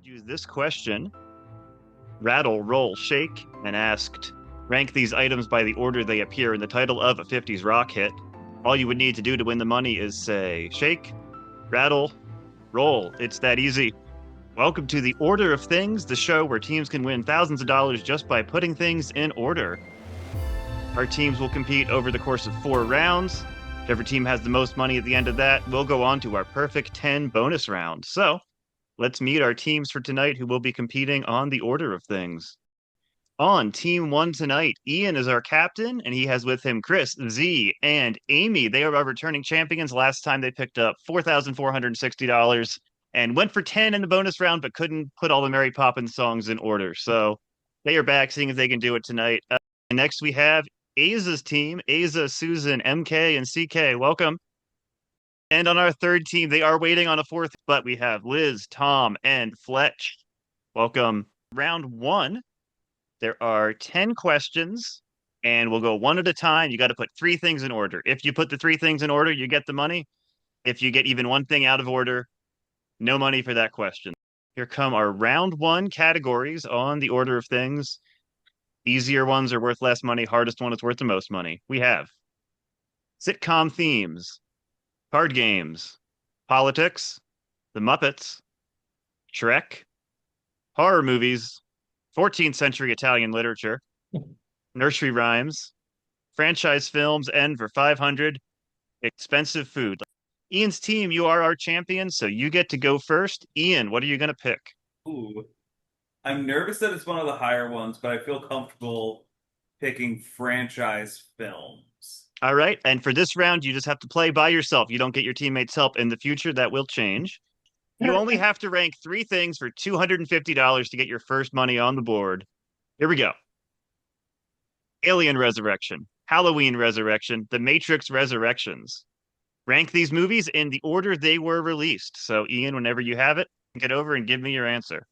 you this question: rattle, roll, shake, and asked, rank these items by the order they appear in the title of a 50s rock hit. All you would need to do to win the money is say, shake, rattle, roll. It's that easy. Welcome to the Order of Things, the show where teams can win thousands of dollars just by putting things in order. Our teams will compete over the course of 4 rounds. Whichever team has the most money at the end of that will go on to our perfect 10 bonus rounds. So, let's meet our teams for tonight who will be competing on the Order of Things. On Team 1 tonight, Ian is our captain, and he has with him Chris, Z, and Amy. They are our returning champions. Last time they picked up $4,460 and went for 10 in the bonus round, but couldn't put all the Mary Poppins songs in order. So they are back, seeing if they can do it tonight. Next, we have Aza's team, Aza, Susan, MK, and CK. Welcome. And on our third team, they are waiting on a fourth, but we have Liz, Tom, and Fletch. Welcome. Round 1. There are 10 questions, and we'll go one at a time. You got to put 3 things in order. If you put the 3 things in order, you get the money. If you get even one thing out of order, no money for that question. Here come our round 1 categories on the Order of Things. Easier ones are worth less money. Hardest one is worth the most money. We have sitcom themes, card games, politics, The Muppets, Shrek, horror movies, 14th century Italian literature, nursery rhymes, franchise films, and for 500, expensive food. Ian's team, you are our champion, so you get to go first. Ian, what are you going to pick? Ooh, I'm nervous that it's one of the higher ones, but I feel comfortable picking franchise films. All right. And for this round, you just have to play by yourself. You don't get your teammates' help in the future. That will change. You only have to rank 3 things for $250 to get your first money on the board. Here we go. Alien Resurrection, Halloween Resurrection, The Matrix Resurrections. Rank these movies in the order they were released. So, Ian, whenever you have it, get over and give me your answer.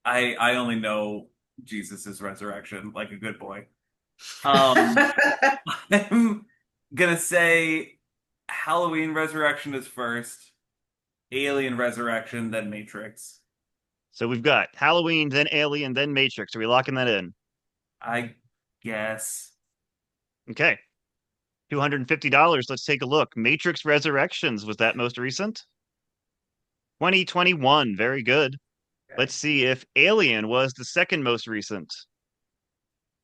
I only know Jesus's resurrection like a good boy. Um, I'm gonna say Halloween Resurrection is first, Alien Resurrection, then Matrix. So we've got Halloween, then Alien, then Matrix. Are we locking that in? I guess. Okay. $250. Let's take a look. Matrix Resurrections, was that most recent? 2021. Very good. Let's see if Alien was the second most recent.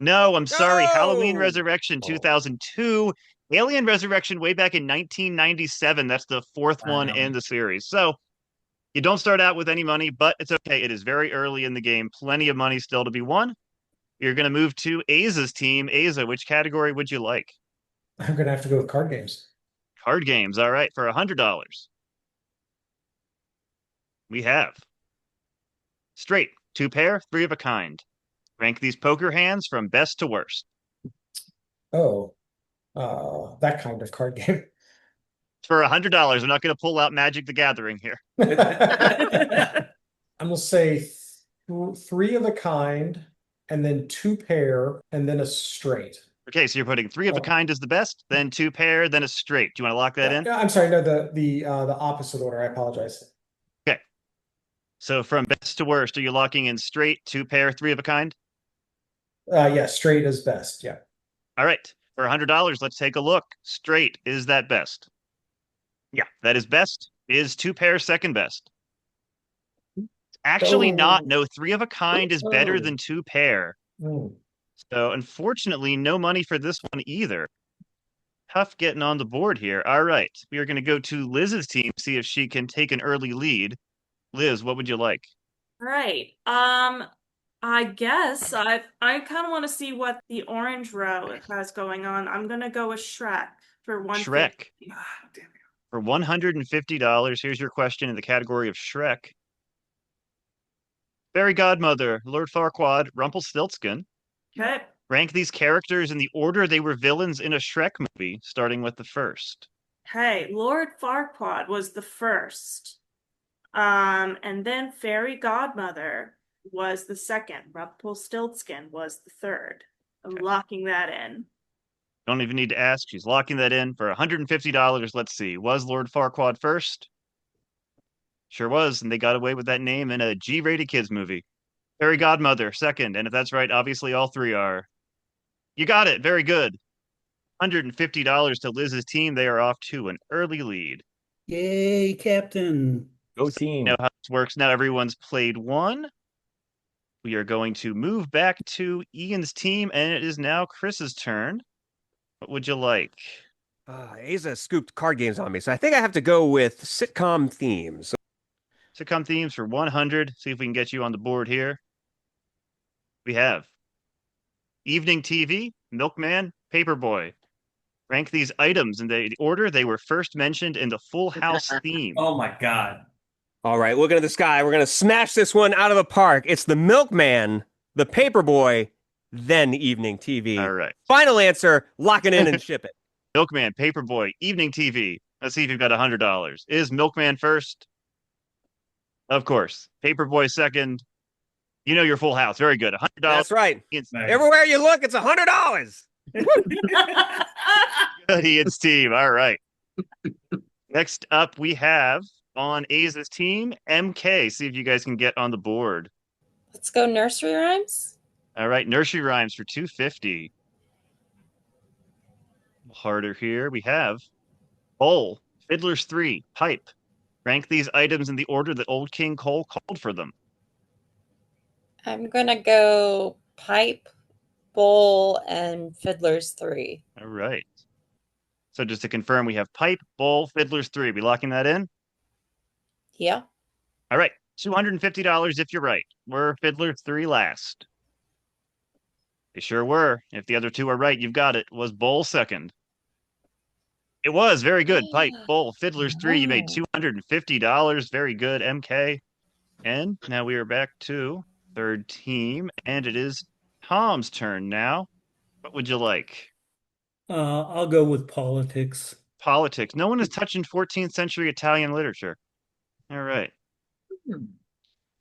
No, I'm sorry. Halloween No! Resurrection Oh, 2002. Alien Resurrection way back in 1997. That's the 4th one in the series. So you don't start out with any money, but it's okay. It is very early in the game. Plenty of money still to be won. You're going to move to Aza's team. Aza, which category would you like? I'm gonna have to go with card games. Card games. All right. For $100, we have straight, 2 pair, 3 of a kind. Rank these poker hands from best to worst. Oh, that kind of card game. For $100, I'm not going to pull out Magic the Gathering here. I'm gonna say 3 of a kind, and then 2 pair, and then a straight. Okay, so you're putting 3 of a Oh, kind as the best, then 2 pair, then a straight. Do you want to lock that yeah, in? yeah, I'm sorry. No, the opposite order. I apologize. Okay. So from best to worst, are you locking in straight, 2 pair, 3 of a kind? Yeah, straight is best. Yeah. All right. For $100, let's take a look. Straight, is that best? Yeah, that is best. Is 2 pair second best? Actually not. Oh, No, 3 of a kind is better oh. than 2 pair. Hmm. So unfortunately, no money for this one either. Tough getting on the board here. All right. We are going to go to Liz's team, see if she can take an early lead. Liz, what would you like? Right. I guess I kind of want to see what the orange row has going on. I'm gonna go with Shrek for Shrek. 150. Ah, damn it. For $150, here's your question in the category of Shrek. Fairy Godmother, Lord Farquaad, Rumpelstiltskin. Okay. Rank these characters in the order they were villains in a Shrek movie, starting with the first. Hey, Lord Farquaad was the first. And then Fairy Godmother was the second. Rumpelstiltskin was the third. I'm Okay. locking that in. Don't even need to ask. She's locking that in for $150. Let's see. Was Lord Farquaad first? Sure was, and they got away with that name in a G-rated kids movie. Fairy Godmother, second, and if that's right, obviously all three are. You got it. Very good. $150 to Liz's team. They are off to an early lead. Yay, Captain. Go You team. know how this works now. Everyone's played one. We are going to move back to Ian's team, and it is now Chris's turn. What would you like? Asa scooped card games on me, so I think I have to go with sitcom themes. Sitcom themes for 100. See if we can get you on the board here. We have Evening TV, Milkman, Paperboy. Rank these items in the order they were first mentioned in the Full House theme. Oh my god. All right, looking at the sky, we're going to smash this one out of the park. It's the Milkman, the Paperboy, then Evening TV. All right. Final answer, lock it in and ship it. Milkman, Paperboy, Evening TV. Let's see if you've got $100. Is Milkman first? Of course. Paperboy second. You know your Full House. Very good. $100. That's right. Ian's, Nice. Everywhere you look, it's $100. good, Ian's team. All right. Next up, we have on Aza's team, MK. See if you guys can get on the board. Let's go nursery rhymes. All right. Nursery rhymes for 250. Harder here. We have Bowl, Fiddler's 3, Pipe. Rank these items in the order that Old King Cole called for them. I'm gonna go pipe, bowl, and fiddler's 3. All right. So just to confirm, we have Pipe, Bowl, Fiddler's 3. We locking that in? Yeah. All right. $250 if you're right. Were Fiddler's 3 last? They sure were. If the other two are right, you've got it. Was Bowl second? It was. Very good. Pipe, Bowl, Fiddler's 3. You made $250. Very good, MK. And now we are back to third team, and it is Tom's turn now. What would you like? I'll go with politics. Politics. No one is touching 14th century Italian literature. All right.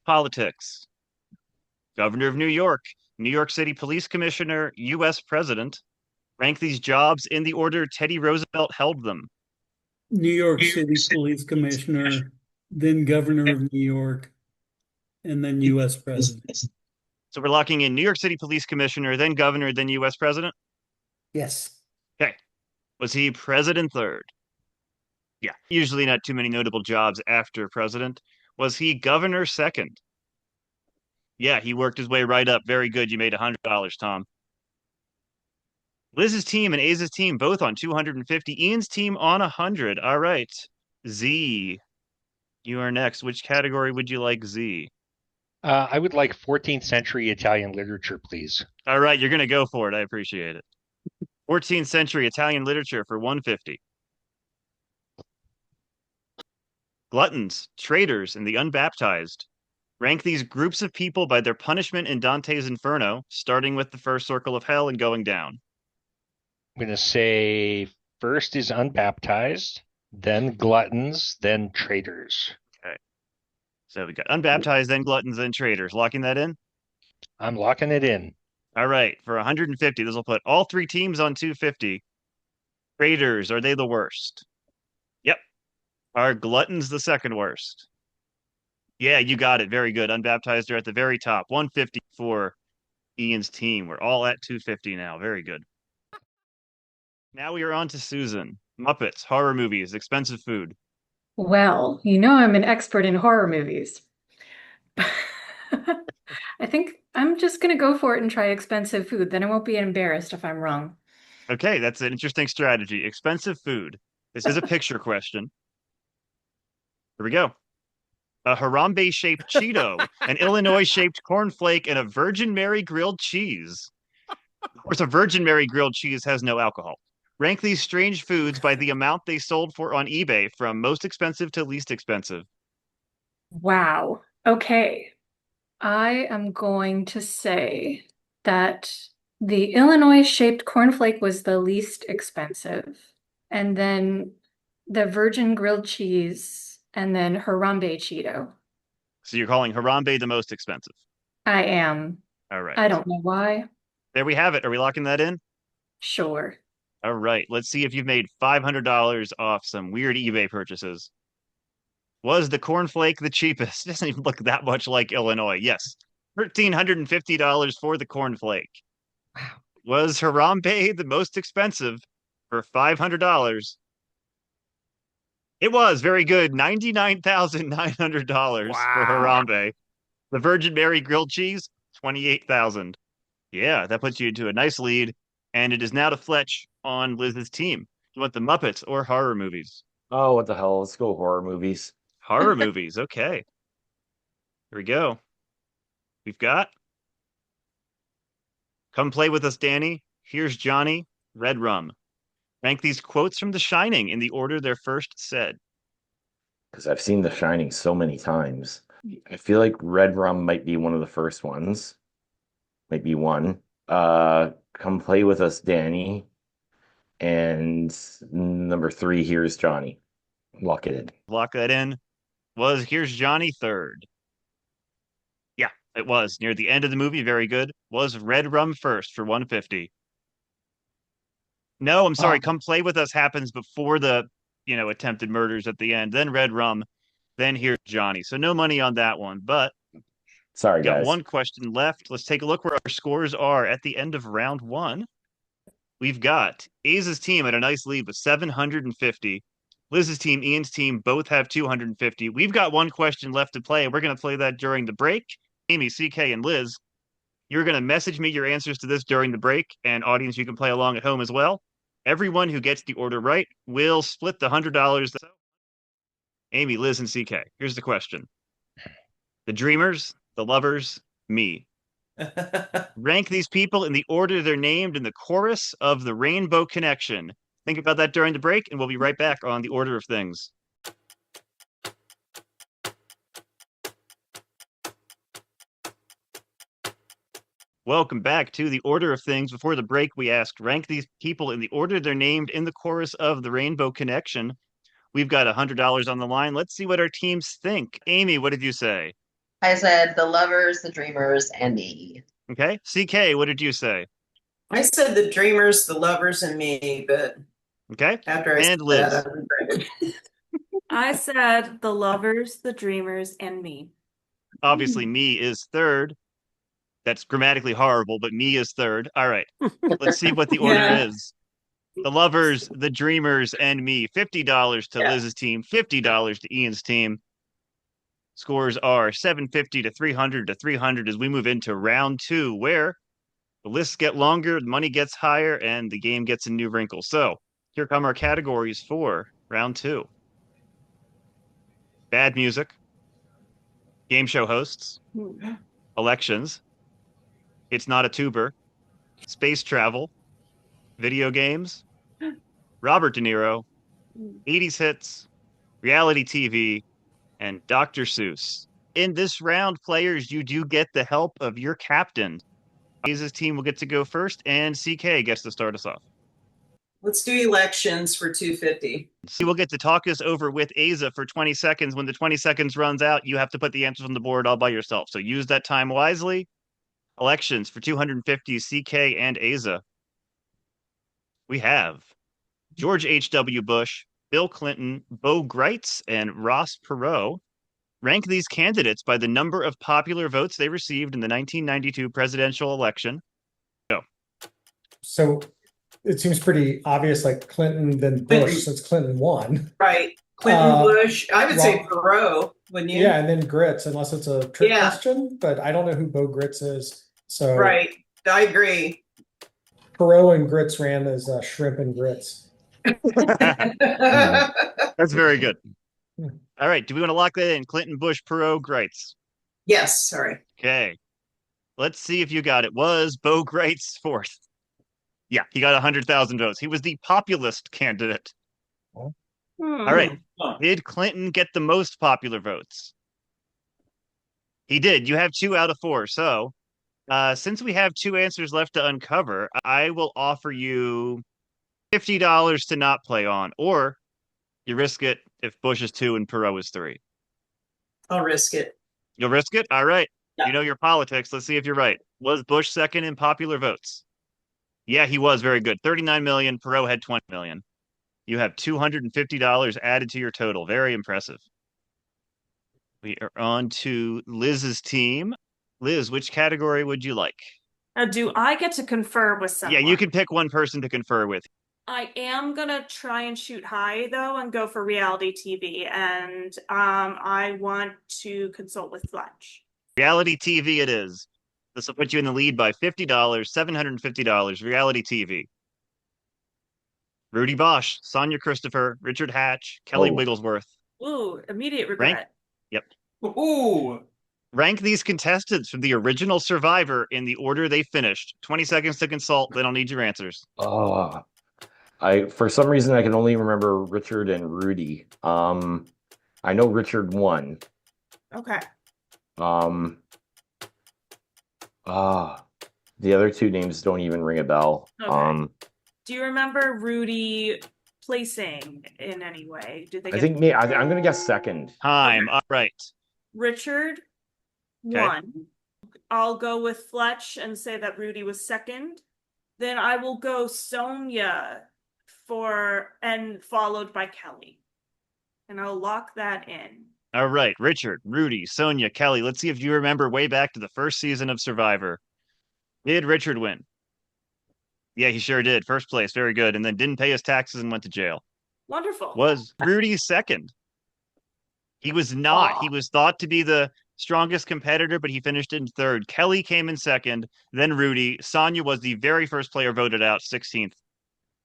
Politics. Governor of New York City Police Commissioner, U.S. President. Rank these jobs in the order Teddy Roosevelt held them. New York City Police Commissioner, then Governor of New York, and then U.S. President. So we're locking in New York City Police Commissioner, then Governor, then U.S. President? Yes. Okay. Was he President third? Yeah. Usually not too many notable jobs after President. Was he Governor second? Yeah, he worked his way right up. Very good. You made $100, Tom. Liz's team and Aza's team both on 250. Ian's team on 100. All right. Z, you are next. Which category would you like, Z? I would like 14th century Italian literature, please. All right, you're going to go for it. I appreciate it. 14th century Italian literature for 150. Gluttons, traitors, and the unbaptized. Rank these groups of people by their punishment in Dante's Inferno, starting with the first circle of hell and going down. I'm going to say first is unbaptized, then gluttons, then traitors. Okay. So we got unbaptized, then gluttons, then traitors. Locking that in? I'm locking it in. All right, for 150, this will put all three teams on 250. Traitors, are they the worst? Yep. Are gluttons the second worst? Yeah, you got it. Very good. Unbaptized are at the very top. 150 for Ian's team. We're all at 250 now. Very good. Now we are on to Susan. Muppets, horror movies, expensive food. Well, you know I'm an expert in horror movies. I think I'm just gonna go for it and try expensive food. Then I won't be embarrassed if I'm wrong. Okay, that's an interesting strategy. Expensive food. This is a picture question. Here we go. A Harambe-shaped Cheeto, an Illinois-shaped cornflake, and a Virgin Mary grilled cheese. Of course, a Virgin Mary grilled cheese has no alcohol. Rank these strange foods by the amount they sold for on eBay from most expensive to least expensive. Wow. Okay. I am going to say that the Illinois-shaped cornflake was the least expensive, and then the virgin grilled cheese, and then Harambe Cheeto. So you're calling Harambe the most expensive. I am. All right. I don't know why. There we have it. Are we locking that in? Sure. All right. Let's see if you've made $500 off some weird eBay purchases. Was the cornflake the cheapest? It doesn't even look that much like Illinois. Yes. $1,350 for the cornflake. Wow. Was Harambe the most expensive for $500? It was very good. $99,900 for Wow. Harambe. The Virgin Mary grilled cheese, 28,000. Yeah, that puts you into a nice lead. And it is now to Fletch on Liz's team. You want the Muppets or horror movies? Oh, what the hell? Let's go horror movies. Horror movies. Okay. Here we go. We've got Come Play With Us, Danny. Here's Johnny. Red Rum. Rank these quotes from The Shining in the order they're first said. Because I've seen The Shining so many times. I feel like Red Rum might be one of the first ones. Might be one. Come Play With Us, Danny. And number 3, Here's Johnny. Lock it in. Lock that in. Was Here's Johnny third? Yeah, it was. Near the end of the movie, very good. Was Red Rum first for 150. No, I'm sorry. Come Play With Us happens before the, attempted murders at the end. Then Red Rum. Then Here's Johnny. So no money on that one. But Sorry, got guys. one question left. Let's take a look where our scores are at the end of round 1. We've got Aza's team at a nice lead with 750. Liz's team, Ian's team both have 250. We've got one question left to play. We're going to play that during the break. Amy, CK, and Liz, you're going to message me your answers to this during the break. And audience, you can play along at home as well. Everyone who gets the order right will split the $100. Amy, Liz, and CK, here's the question. The Dreamers, the Lovers, me. Rank these people in the order they're named in the chorus of the Rainbow Connection. Think about that during the break, and we'll be right back on the order of things. Welcome back to the order of things. Before the break, we asked, rank these people in the order they're named in the chorus of the Rainbow Connection. We've got $100 on the line. Let's see what our teams think. Amy, what did you say? I said the Lovers, the Dreamers, and me. Okay. CK, what did you say? I said the Dreamers, the Lovers, and me, but okay. After I and said Liz. that, I regretted. I said the Lovers, the Dreamers, and me. Obviously, me is third. That's grammatically horrible, but me is third. All right. Let's see what the order is. The Lovers, the Dreamers, and me. $50 to Liz's team, $50 to Ian's team. Scores are 750 to 300 to 300 as we move into round 2, where the lists get longer, the money gets higher, and the game gets a new wrinkle. So here come our categories for round 2. Bad music, game show hosts, elections, it's not a tuber, space travel, video games, Robert De Niro, 80s hits, reality TV, and Dr. Seuss. In this round, players, you do get the help of your captain. Aza's team will get to go first, and CK gets to start us off. Let's do elections for 250. So we'll get to talk us over with Aza for 20 seconds. When the 20 seconds runs out, you have to put the answers on the board all by yourself. So use that time wisely. Elections for 250, CK and Aza. We have George H.W. Bush, Bill Clinton, Bo Greitz, and Ross Perot. Rank these candidates by the number of popular votes they received in the 1992 presidential election. Go. So it seems pretty obvious, like Clinton, then Bush, since Clinton won. Right. Clinton, Bush. I would say Perot, wouldn't you? Yeah, and then Grits, unless it's a trick question, but I don't know who Bo Grits is. So right. I agree. Perot and Grits ran as shrimp and grits. That's very good. All right. Do we want to lock that in? Clinton, Bush, Perot, Greitz. Yes. Sorry. Okay. Let's see if you got it. Was Bo Greitz fourth? Yeah, he got 100,000 votes. He was the populist candidate. All right. Did Clinton get the most popular votes? He did. You have 2 out of 4. So since we have 2 answers left to uncover, I will offer you $50 to not play on, or you risk it if Bush is 2 and Perot is 3. I'll risk it. You'll risk it? All right. Yeah. You know your politics. Let's see if you're right. Was Bush second in popular votes? Yeah, he was very good. 39 million. Perot had 20 million. You have $250 added to your total. Very impressive. We are on to Liz's team. Liz, which category would you like? Do I get to confer with someone? Yeah, you can pick one person to confer with. I am gonna try and shoot high though and go for reality TV, and I want to consult with Fletch. Reality TV it is. This will put you in the lead by $50, $750. Reality TV. Rudy Bosch, Sonia Christopher, Richard Hatch, Kelly Wigglesworth. Ooh, immediate Rank. regret. Yep. Ooh. Rank these contestants from the original Survivor in the order they finished. 20 seconds to consult, then I'll need your answers. Oh, for some reason I can only remember Richard and Rudy. I know Richard won. Okay. The other two names don't even ring a bell. Okay. Do you remember Rudy placing in any way? Did they I get think me. I'm gonna guess second. Time. All right. Richard won? I'll go with Fletch and say that Rudy was second. Then I will go Sonia and followed by Kelly. And I'll lock that in. All right. Richard, Rudy, Sonia, Kelly. Let's see if you remember way back to the first season of Survivor. Did Richard win? Yeah, he sure did. First place. Very good. And then didn't pay his taxes and went to jail. Wonderful. Was Rudy second? He was not. He was thought to be the strongest competitor, but he finished in third. Kelly came in second, then Rudy. Sonia was the very first player voted out, 16th.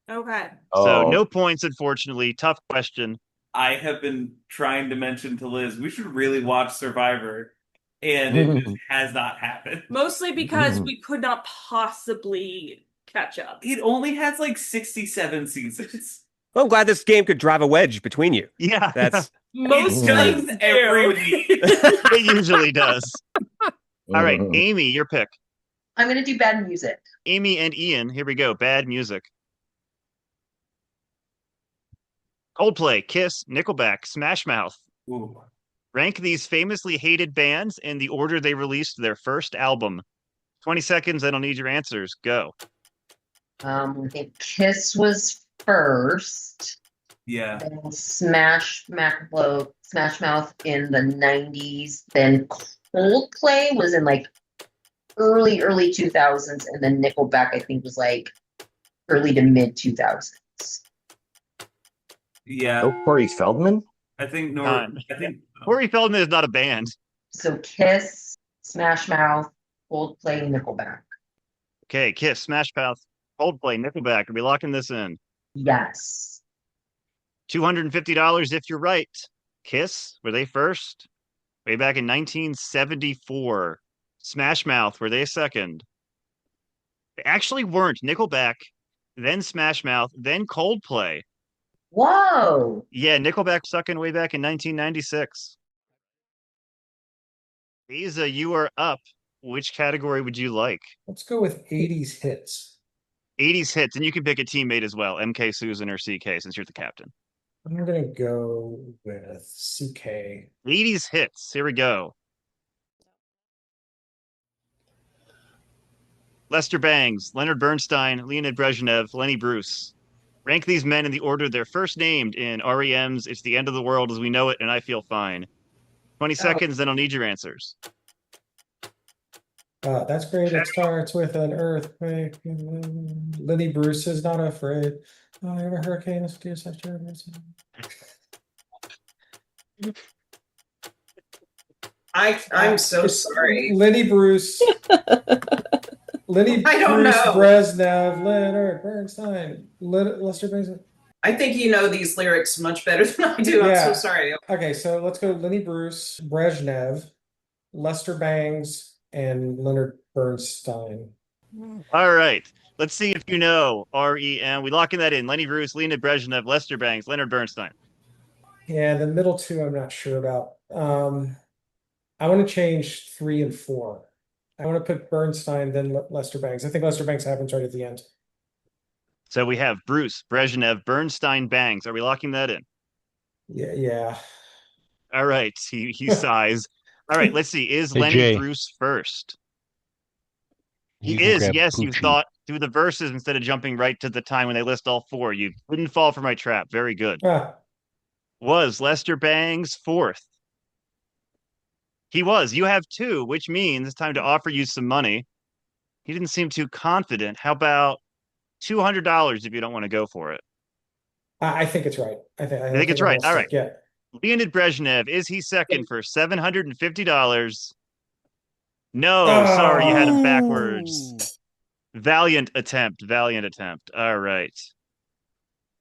Okay. So no points, unfortunately. Tough question. I have been trying to mention to Liz, we should really watch Survivor, and it just has not happened. Mostly because we could not possibly catch up. It only has like 67 seasons. Well, I'm glad this game could drive a wedge between you. Yeah. That's Most times every week. It usually does. All right, Amy, your pick. I'm going to do bad music. Amy and Ian, here we go. Bad music. Coldplay, Kiss, Nickelback, Smash Mouth. Ooh. Rank these famously hated bands in the order they released their first album. 20 seconds, I don't need your answers. Go. I think Kiss was first. Yeah. Then Smash Mouth in the 90s. Then Coldplay was in like early 2000s, and then Nickelback I think was like early to mid 2000s. Yeah. Oh, Corey Feldman? I think Corey Feldman is not a band. So Kiss, Smash Mouth, Coldplay, Nickelback. Okay, Kiss, Smash Mouth, Coldplay, Nickelback. Are we locking this in? Yes. $250 if you're right. Kiss, were they first? Way back in 1974. Smash Mouth, were they second? They actually weren't. Nickelback, then Smash Mouth, then Coldplay. Whoa. Yeah, Nickelback second way back in 1996. Asa, you are up. Which category would you like? Let's go with 80s hits. 80s hits, and you can pick a teammate as well, MK, Susan, or CK, since you're the captain. I'm gonna go with CK. 80s hits, here we go. Lester Bangs, Leonard Bernstein, Leonid Brezhnev, Lenny Bruce. Rank these men in the order they're first named in REM's It's the End of the World as We Know It and I Feel Fine. 20 seconds, then I'll need your answers. That's great. It starts with an earthquake. Lenny Bruce is not afraid. Oh, I have a hurricane. Let's do such a I'm so sorry. Lenny Bruce. Lenny I don't Bruce know. Brezhnev, Leonard Bernstein, Lester Bangs. I think you know these lyrics much better than I do. I'm so sorry. Okay, so let's go Lenny Bruce, Brezhnev, Lester Bangs, and Leonard Bernstein. All right. Let's see if you know REM. We locking that in. Lenny Bruce, Leonid Brezhnev, Lester Bangs, Leonard Bernstein. Yeah, the middle two I'm not sure about. I want to change 3 and 4. I want to put Bernstein, then Lester Bangs. I think Lester Bangs happens right at the end. So we have Bruce, Brezhnev, Bernstein, Bangs. Are we locking that in? Yeah. All right. He sighs. All right. Let's see. Is Hey, Lenny Jay. Bruce first? He You can is. grab Yes, you Poochie. thought through the verses instead of jumping right to the time when they list all 4. You didn't fall for my trap. Very good. Was Lester Bangs fourth? He was. You have 2, which means it's time to offer you some money. He didn't seem too confident. How about $200 if you don't want to go for it? I think it's right. I think I think it's I'm right. gonna All stick. right. Yeah. Leonid Brezhnev, is he second for $750? No, sorry, you had him backwards. Valiant attempt. All right.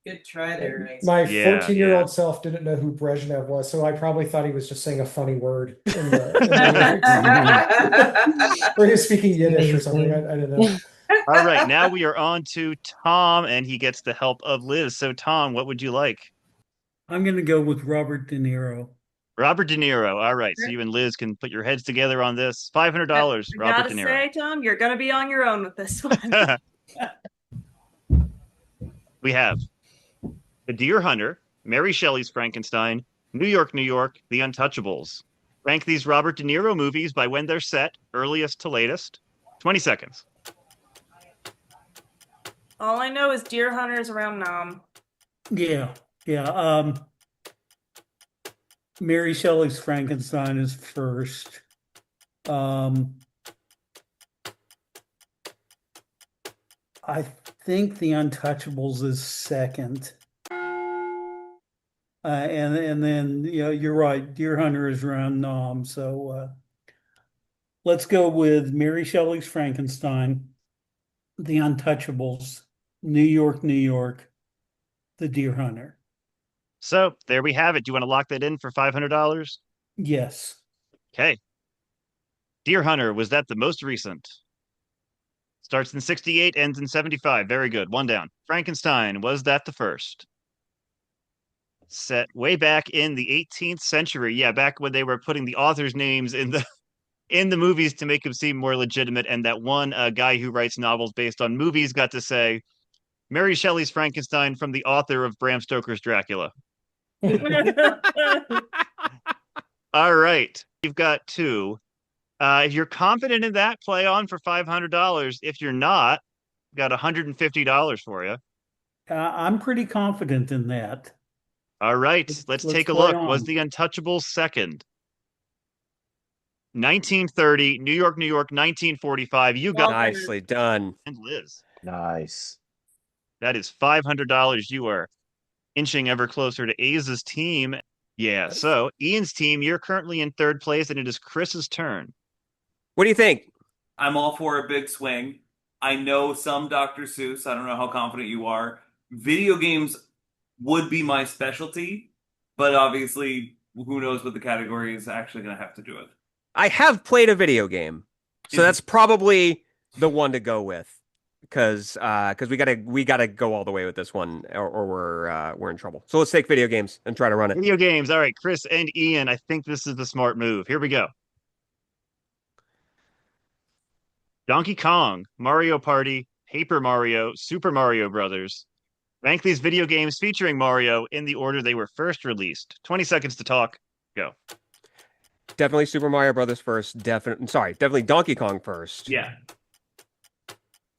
Good try there, Isaac. My Yeah, 14-year-old self didn't know who Brezhnev was, so I probably thought he was just saying a funny word in the lyrics. Or he was speaking Yiddish or something. I don't know. All right, now we are on to Tom, and he gets the help of Liz. So, Tom, what would you like? I'm going to go with Robert De Niro. Robert De Niro. All right, so you and Liz can put your heads together on this. $500, I Robert gotta De Niro. say, Tom, you're gonna be on your own with this one. We have The Deer Hunter, Mary Shelley's Frankenstein, New York, New York, The Untouchables. Rank these Robert De Niro movies by when they're set, earliest to latest. 20 seconds. All I know is Deer Hunter's around Nam. Yeah. Mary Shelley's Frankenstein is first. I think The Untouchables is second. And then you're right. Deer Hunter is around Nam. So let's go with Mary Shelley's Frankenstein, The Untouchables, New York, New York, The Deer Hunter. So there we have it. Do you want to lock that in for $500? Yes. Okay. Deer Hunter, was that the most recent? Starts in 68, ends in 75. Very good. One down. Frankenstein, was that the first? Set way back in the 18th century. Yeah, back when they were putting the authors' names in the movies to make them seem more legitimate. And that one guy who writes novels based on movies got to say, Mary Shelley's Frankenstein from the author of Bram Stoker's Dracula. All right. You've got 2. If you're confident in that, play on for $500. If you're not, got $150 for you. I'm pretty confident in that. All right, let's take a play look. on. Was The Untouchables second? 1930, New York, New York, 1945. You got Nicely done. And Liz. Nice. That is $500. You are inching ever closer to Aza's team. Yeah, so Ian's team, you're currently in third place, and it is Chris's turn. What do you think? I'm all for a big swing. I know some Dr. Seuss. I don't know how confident you are. Video games would be my specialty, but obviously, who knows what the category is actually going to have to do with. I have played a video game, so that's probably the one to go with, because we gotta go all the way with this one, or we're in trouble. So let's take video games and try to run it. Video games. All right, Chris and Ian, I think this is the smart move. Here we go. Donkey Kong, Mario Party, Paper Mario, Super Mario Brothers. Rank these video games featuring Mario in the order they were first released. 20 seconds to talk. Go. Definitely Super Mario Brothers first. Definitely Donkey Kong first. Yeah.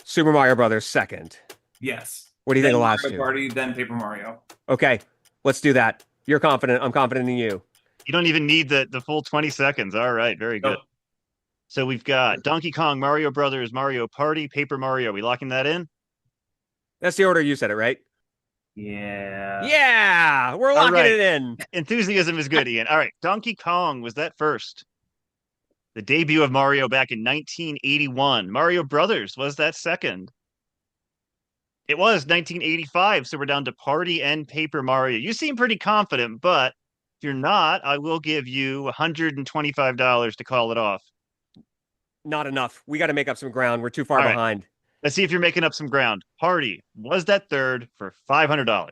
Super Mario Brothers second. Yes. What do you think of the last Mario two? Party, then Paper Mario. Okay, let's do that. You're confident. I'm confident in you. You don't even need the full 20 seconds. All right, very good. So we've got Donkey Kong, Mario Brothers, Mario Party, Paper Mario. Are we locking that in? That's the order you said it, right? Yeah. Yeah, we're locking it in. Enthusiasm is good, Ian. All right, Donkey Kong, was that first? The debut of Mario back in 1981. Mario Brothers, was that second? It was 1985, so we're down to Party and Paper Mario. You seem pretty confident, but if you're not, I will give you $125 to call it off. Not enough. We got to make up some ground. We're too far behind. Let's see if you're making up some ground. Party, was that third for $500?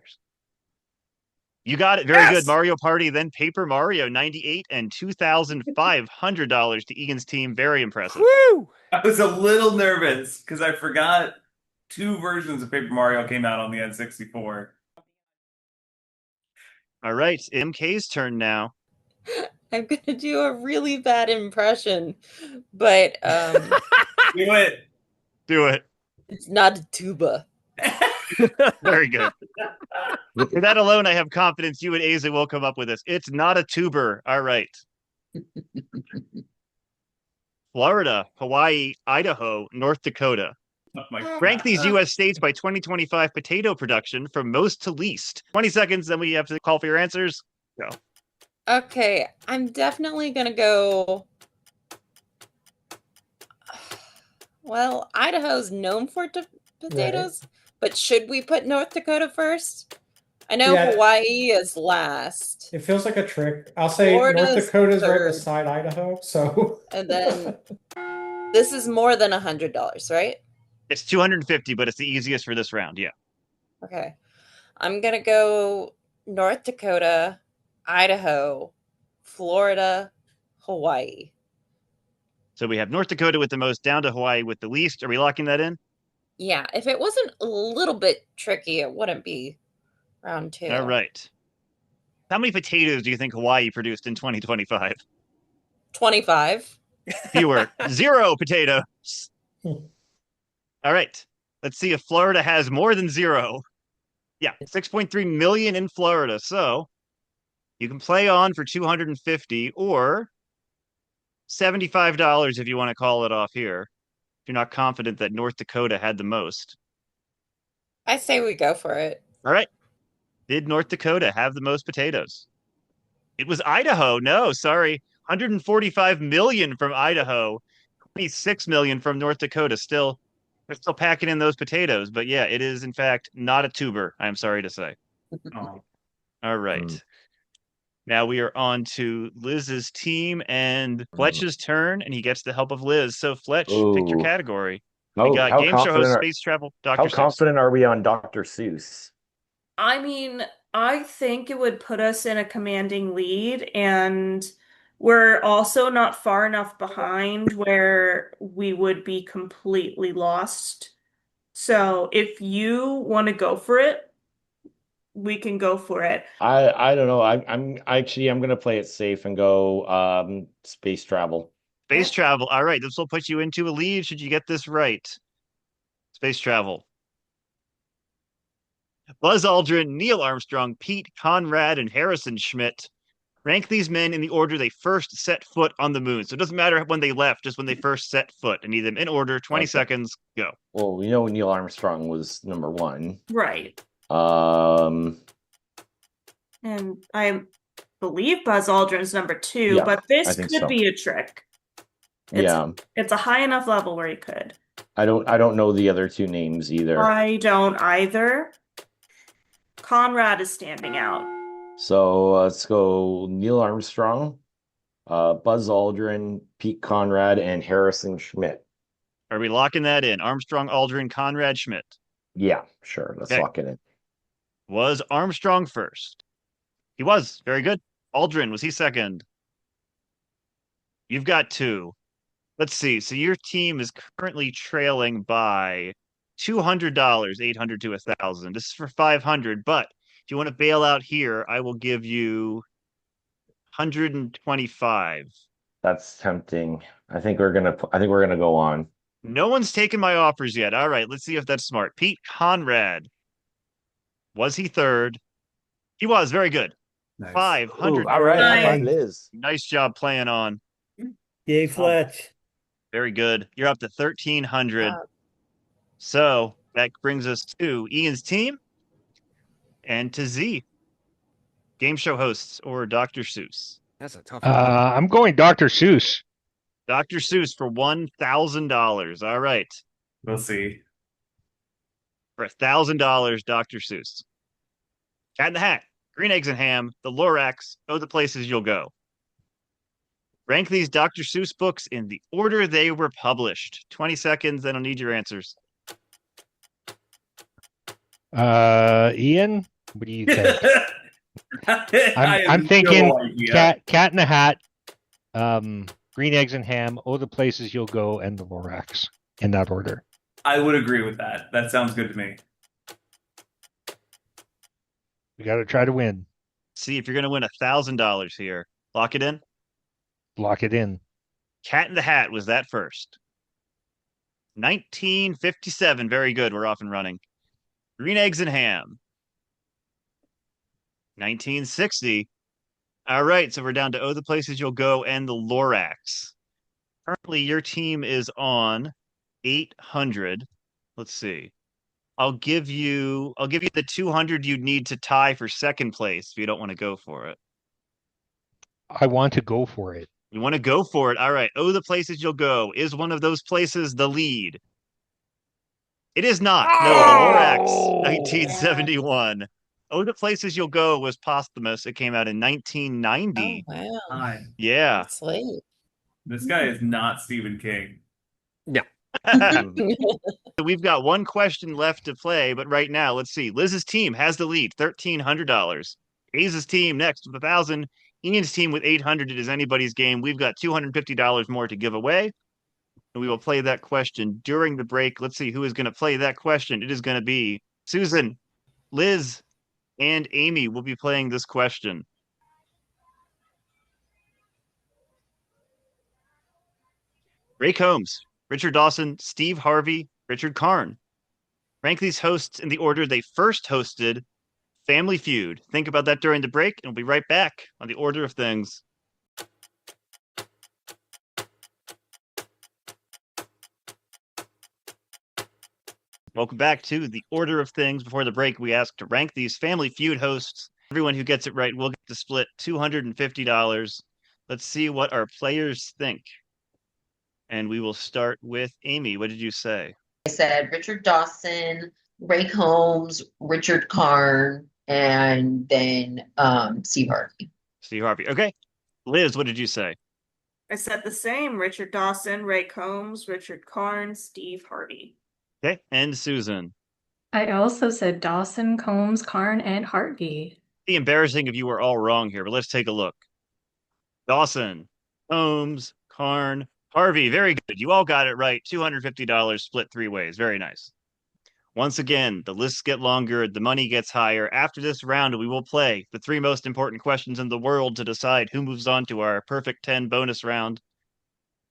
You got it. Very good. Mario Party, then Paper Mario, 98 and $2,500 to Egan's team. Very impressive. Woo! I was a little nervous because I forgot 2 versions of Paper Mario came out on the N64. All right, MK's turn now. I'm gonna do a really bad impression, but Do it. Do it. It's not a tuba. Very good. For that alone, I have confidence you and Aza will come up with this. It's not a tuber. All right. Florida, Hawaii, Idaho, North Dakota. Oh my Rank God. these U.S. states by 2025 potato production from most to least. 20 seconds, then we have to call for your answers. Go. Okay, I'm definitely gonna go. Well, Idaho's known for potatoes, but should we put North Dakota first? I know Yeah. Hawaii is last. It feels like a trick. I'll say North Florida's Dakota's right third. beside Idaho, so. And then this is more than $100, right? It's 250, but it's the easiest for this round. Yeah. Okay. I'm gonna go North Dakota, Idaho, Florida, Hawaii. So we have North Dakota with the most, down to Hawaii with the least. Are we locking that in? Yeah, if it wasn't a little bit tricky, it wouldn't be round 2. All right. How many potatoes do you think Hawaii produced in 2025? 25. Fewer. 0 potatoes. All right. Let's see if Florida has more than 0. Yeah, 6.3 million in Florida. So you can play on for 250 or $75 if you want to call it off here. If you're not confident that North Dakota had the most. I say we go for it. All right. Did North Dakota have the most potatoes? It was Idaho. No, sorry. 145 million from Idaho, 26 million from North Dakota. Still, they're still packing in those potatoes. But yeah, it is in fact not a tuber, I'm sorry to say. Oh. All right. Now we are on to Liz's team and Fletch's turn, and he gets the help of Liz. So Fletch, pick your Ooh. category. How, We got how game show confident host, are, space travel, Dr. how Seuss. confident are we on Dr. Seuss? I mean, I think it would put us in a commanding lead, and we're also not far enough behind where we would be completely lost. So if you want to go for it, we can go for it. I don't know. I'm gonna play it safe and go space travel. Space travel. All right, this will put you into a lead should you get this right. Space travel. Buzz Aldrin, Neil Armstrong, Pete Conrad, and Harrison Schmitt. Rank these men in the order they first set foot on the moon. So it doesn't matter when they left, just when they first set foot. I need them in order. 20 seconds, go. Well, we know Neil Armstrong was number 1. Right. Um, And I believe Buzz Aldrin's number 2, Yeah, but I this think could so. be a trick. It's, yeah, It's a high enough level where you could. I don't know the other 2 names either. I don't either. Conrad is standing out. So let's go Neil Armstrong, Buzz Aldrin, Pete Conrad, and Harrison Schmitt. Are we locking that in? Armstrong, Aldrin, Conrad, Schmitt. Yeah, sure. Let's Okay. lock it in. Was Armstrong first? He was. Very good. Aldrin, was he second? You've got 2. Let's see. So your team is currently trailing by $200, 800 to 1,000. This is for 500, but if you want to bail out here, I will give you 125. That's tempting. I think we're gonna go on. No one's taken my offers yet. All right, let's see if that's smart. Pete Conrad. Was he third? He was. Very good. Nice. 500. Ooh, all right. High five, Nice. Liz. Nice job playing on. Yay, Fletch. Very good. You're up to 1,300. Uh, So that brings us to Ian's team and to Z. Game show hosts or Dr. Seuss. That's a tough one. I'm going Dr. Seuss. Dr. Seuss for $1,000. All right. We'll see. For $1,000, Dr. Seuss. Cat in the Hat, Green Eggs and Ham, The Lorax, Oh, the Places You'll Go. Rank these Dr. Seuss books in the order they were published. 20 seconds, then I'll need your answers. Ian, what do you think? I'm thinking Cat in the Hat, Green Eggs and Ham, Oh, the Places You'll Go, and The Lorax, in that order. I would agree with that. That sounds good to me. We got to try to win. See if you're going to win $1,000 here. Lock it in. Lock it in. Cat in the Hat was that first. 1957. Very good. We're off and running. Green Eggs and Ham. 1960. All right, so we're down to the places you'll go and the Lorax. Currently, your team is on 800. Let's see. I'll give you the 200 you need to tie for second place if you don't want to go for it. I want to go for it. You want to go for it? All right. The places you'll go. Is one of those places the lead? It is not. No, the Lorax, 1971. The places you'll go was posthumous. It came out in 1990. Oh, wow. Hi. Yeah. That's late. This guy is not Stephen King. We've got one question left to play, but right now, let's see. Liz's team has the lead, $1,300. Hayes' team next with 1,000. Ian's team with 800. It is anybody's game. We've got $250 more to give away. And we will play that question during the break. Let's see who is going to play that question. It is going to be Susan, Liz, and Amy will be playing this question. Ray Combs, Richard Dawson, Steve Harvey, Richard Karn. Rank these hosts in the order they first hosted Family Feud. Think about that during the break, and we'll be right back on the order of things. Welcome back to the order of things. Before the break, we asked to rank these Family Feud hosts. Everyone who gets it right will get to split $250. Let's see what our players think. And we will start with Amy. What did you say? I said Richard Dawson, Ray Combs, Richard Karn, and then Steve Harvey. Steve Harvey. Okay. Liz, what did you say? I said the same. Richard Dawson, Ray Combs, Richard Karn, Steve Harvey. Okay. And Susan. I also said Dawson, Combs, Karn, and Harvey. Be embarrassing if you were all wrong here, but let's take a look. Dawson, Combs, Karn, Harvey. Very good. You all got it right. $250 split three ways. Very nice. Once again, the lists get longer, the money gets higher. After this round, we will play the three most important questions in the world to decide who moves on to our perfect 10 bonus round.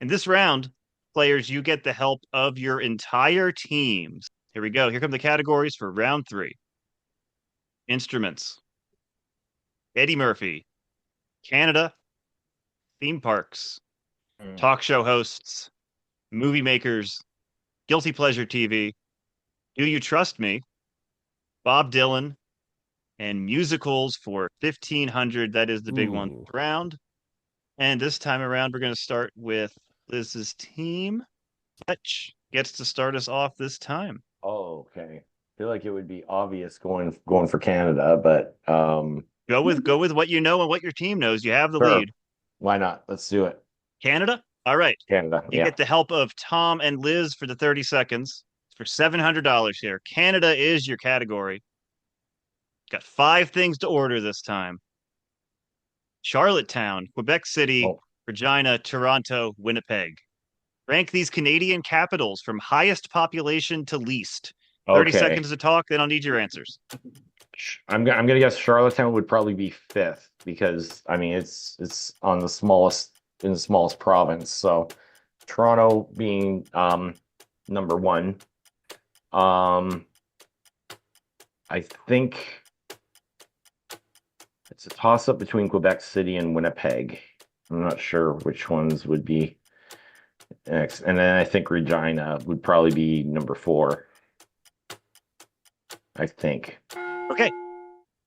In this round, players, you get the help of your entire teams. Here we go. Here come the categories for round 3. Instruments. Eddie Murphy. Canada. Theme parks. Talk show hosts. Movie makers. Guilty pleasure TV. Do You Trust Me? Bob Dylan. And musicals for 1,500. That is the big one round. And this time around, we're going to start with Liz's team. Fletch gets to start us off this time. Oh, okay. I feel like it would be obvious going for Canada, but go with what you know and what your team knows. You have the sure. lead. Why not? Let's do it. Canada? All right. Canada. You get the help of Tom and Liz for the 30 seconds. For $700 here. Canada is your category. Got 5 things to order this time. Charlottetown, Quebec City, Regina, Toronto, Winnipeg. Rank these Canadian capitals from highest population to least. 30 seconds to talk, then I'll need your answers. I'm gonna guess Charlottetown would probably be 5th because I mean it's on the smallest province. So Toronto being number 1. I think it's a toss-up between Quebec City and Winnipeg. I'm not sure which ones would be next. And then I think Regina would probably be number 4. I think. Okay.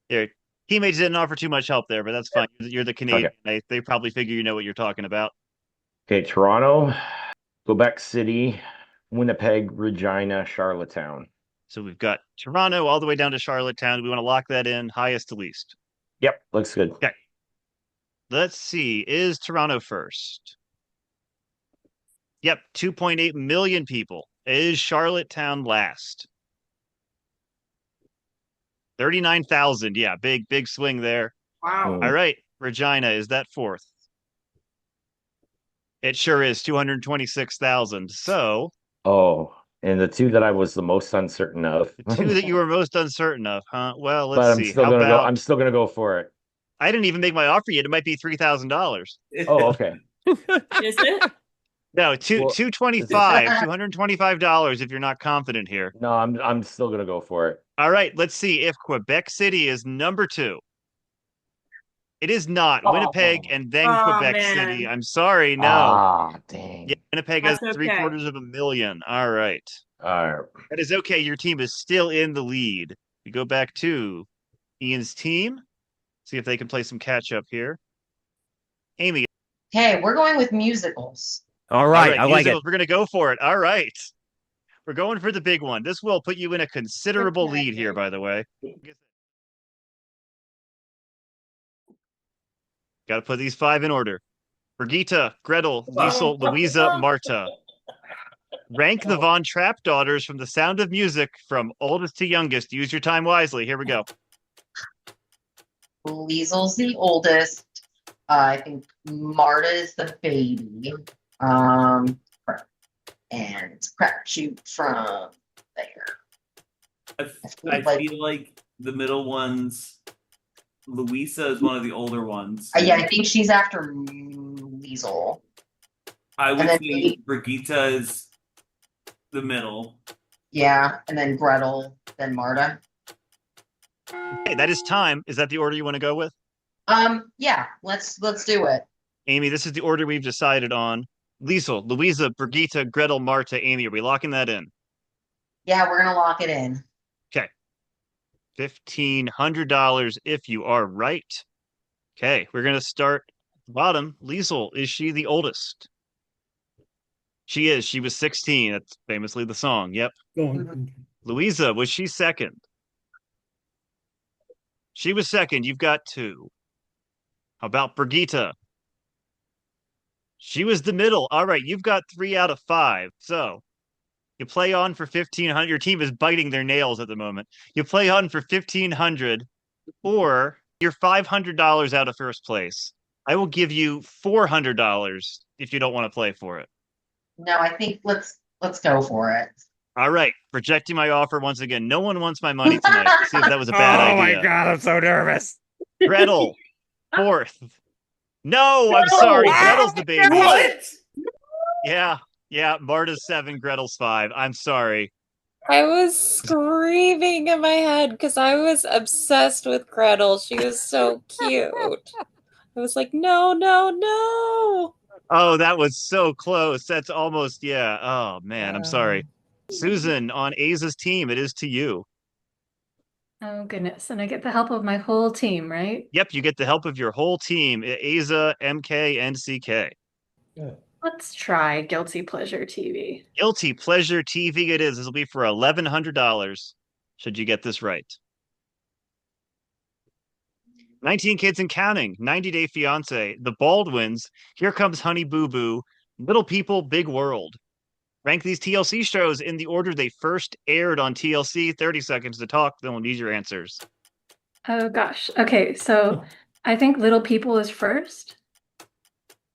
Your teammates didn't offer too much help there, but that's fine. You're the Canadian. Okay. They probably figure you know what you're talking about. Okay, Toronto, Quebec City, Winnipeg, Regina, Charlottetown. So we've got Toronto all the way down to Charlottetown. We want to lock that in highest to least. Yep, looks good. Okay. Let's see. Is Toronto first? Yep, 2.8 million people. Is Charlottetown last? 39,000. Yeah, big swing there. Wow. All right. Regina, is that 4th? It sure is, 226,000. So. Oh, and the 2 that I was the most uncertain of. The 2 that you were most uncertain of, huh? Well, let's but see. I'm still gonna go for it. I didn't even make my offer yet. It might be $3,000. Oh, okay. Is it? No, $225 if you're not confident here. No, I'm still gonna go for it. All right, let's see if Quebec City is number 2. It is not. Oh. Winnipeg and then Oh, Quebec man. City. I'm sorry, no. Ah, dang. Yeah, Winnipeg has That's okay. 750,000. All right. All right. That is okay. Your team is still in the lead. We go back to Ian's team. See if they can play some catch up here. Amy. Okay, we're going with musicals. All right, I like it. musicals, we're gonna go for it. All right. We're going for the big one. This will put you in a considerable lead here, by the way. Got to put these 5 in order. Brigitte, Gretel, Liesel, Louisa, Marta. Rank the Von Trapp daughters from The Sound of Music from oldest to youngest. Use your time wisely. Here we go. Liesel's the oldest. I think Marta is the baby. And crap shoot from there. I feel like the middle ones. Louisa is one of the older ones. Yeah, I think she's after Liesel. I would And then say Brigitte is the middle. Yeah, and then Gretel, then Marta. Okay, that is time. Is that the order you want to go with? Yeah, let's do it. Amy, this is the order we've decided on. Liesel, Louisa, Brigitte, Gretel, Marta, Amy. Are we locking that in? Yeah, we're gonna lock it in. Okay. $1,500 if you are right. Okay, we're gonna start at the bottom. Liesel, is she the oldest? She is. She was 16. That's famously the song. Yep. Louisa, was she second? She was second. You've got 2. How about Brigitte? She was the middle. All right, you've got 3 out of 5. So you play on for 1,500. Your team is biting their nails at the moment. You play on for 1,500, or you're $500 out of first place. I will give you $400 if you don't want to play for it. No, I think let's go for it. All right, rejecting my offer once again. No one wants my money tonight. See if that was a bad idea. Oh my god, I'm so nervous. Gretel, 4th. No, I'm sorry. Gretel's the baby. What? Yeah. Marta's 7, Gretel's 5. I'm sorry. I was screaming in my head because I was obsessed with Gretel. She was so cute. I was like, no, no, no. Oh, that was so close. That's almost, yeah. Oh, man, I'm sorry. Susan, on Aza's team, it is to you. Oh, goodness. And I get the help of my whole team, right? Yep, you get the help of your whole team, Aza, MK, and CK. Let's try Guilty Pleasure TV. Guilty Pleasure TV it is. This will be for $1,100, should you get this right. 19 Kids and Counting, 90 Day Fiancé, The Baldwins, Here Comes Honey Boo Boo, Little People, Big World. Rank these TLC shows in the order they first aired on TLC. 30 seconds to talk, then we'll need your answers. Oh, gosh. Okay, so I think Little People is first.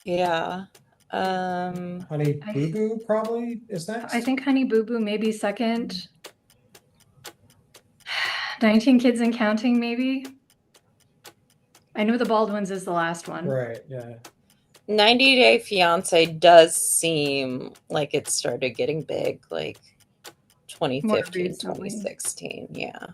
Yeah. Honey Boo Boo probably is next. I think Honey Boo Boo maybe second. 19 Kids and Counting maybe. I know The Baldwins is the last one. Right, yeah. 90 Day Fiance does seem like it started getting big, like 2015, 2016. Yeah.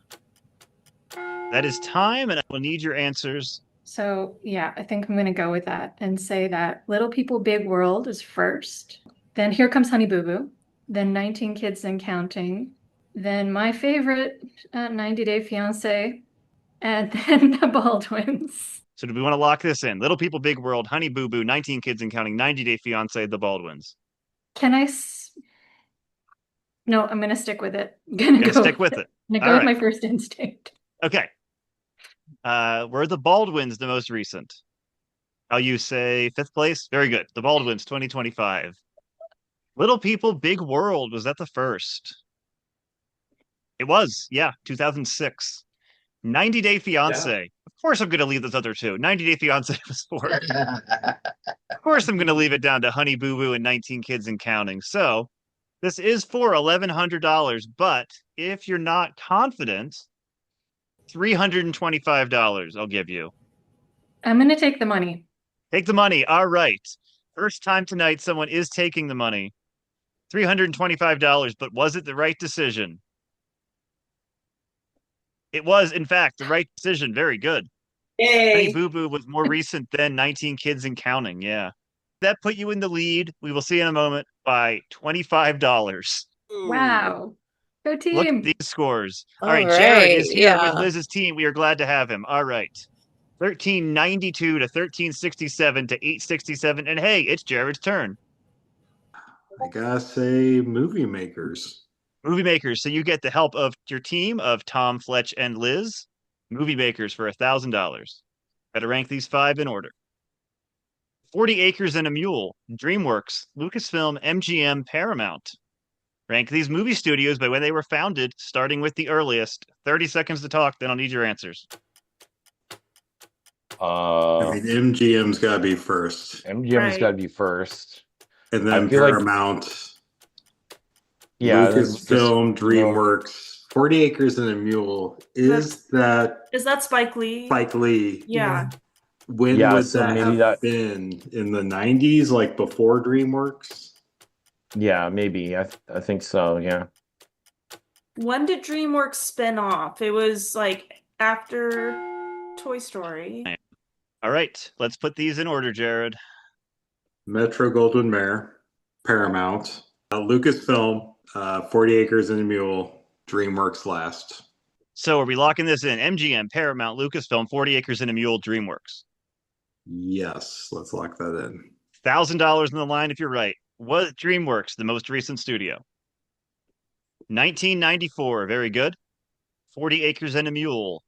That is time, and I will need your answers. So, yeah, I think I'm going to go with that and say that Little People, Big World is first. Then Here Comes Honey Boo Boo. Then 19 Kids and Counting. Then my favorite, 90 Day Fiance. And then The Baldwins. So do we want to lock this in? Little People, Big World, Honey Boo Boo, 19 Kids and Counting, 90 Day Fiancé, The Baldwins. Can I? No, I'm going to stick with it. I'm going to stick with it. I'm going to go with my first instinct. Okay. Were The Baldwins the most recent? Oh, you say 5th place? Very good. The Baldwins, 2025. Little People, Big World, was that the first? It was, yeah, 2006. 90 Day Fiancé. Yeah. Of course I'm going to leave those other 2. 90 Day Fiancé was 4th. Of course I'm going to leave it down to Honey Boo Boo and 19 Kids and Counting. So this is for $1,100, but if you're not confident, $325 I'll give you. I'm going to take the money. Take the money. All right. First time tonight someone is taking the money. $325, but was it the right decision? It was, in fact, the right decision. Very good. Honey Yay. Boo Boo was more recent than 19 Kids and Counting. Yeah. That put you in the lead. We will see in a moment by $25. Wow. Go Look at team. these scores. All All right, Jared right, is here with yeah. Liz's team. We are glad to have him. All right. 1392 to 1367 to 867. And hey, it's Jared's turn. I gotta say, movie makers. Movie makers. So you get the help of your team of Tom, Fletch, and Liz. Movie makers for $1,000. Better rank these 5 in order. 40 Acres and a Mule, DreamWorks, Lucasfilm, MGM, Paramount. Rank these movie studios by when they were founded, starting with the earliest. 30 seconds to talk, then I'll need your answers. I mean, MGM's got to be first. MGM's got to be first. And then I feel like- Paramount. Yeah, Lucasfilm, DreamWorks, 40 Acres and a Mule. Is that Spike Lee? Spike Lee? Yeah. When Yeah, would so that maybe have been? In the 90s, like before DreamWorks? Yeah, maybe. I think so, yeah. When did DreamWorks spin off? It was like after Toy Story. All right, let's put these in order, Jared. Metro Goldwyn Mayer, Paramount, Lucasfilm, 40 Acres and a Mule, DreamWorks last. So are we locking this in? MGM, Paramount, Lucasfilm, 40 Acres and a Mule, DreamWorks. Yes, let's lock that in. $1,000 in the line if you're right. Was DreamWorks the most recent studio? 1994, very good. 40 Acres and a Mule.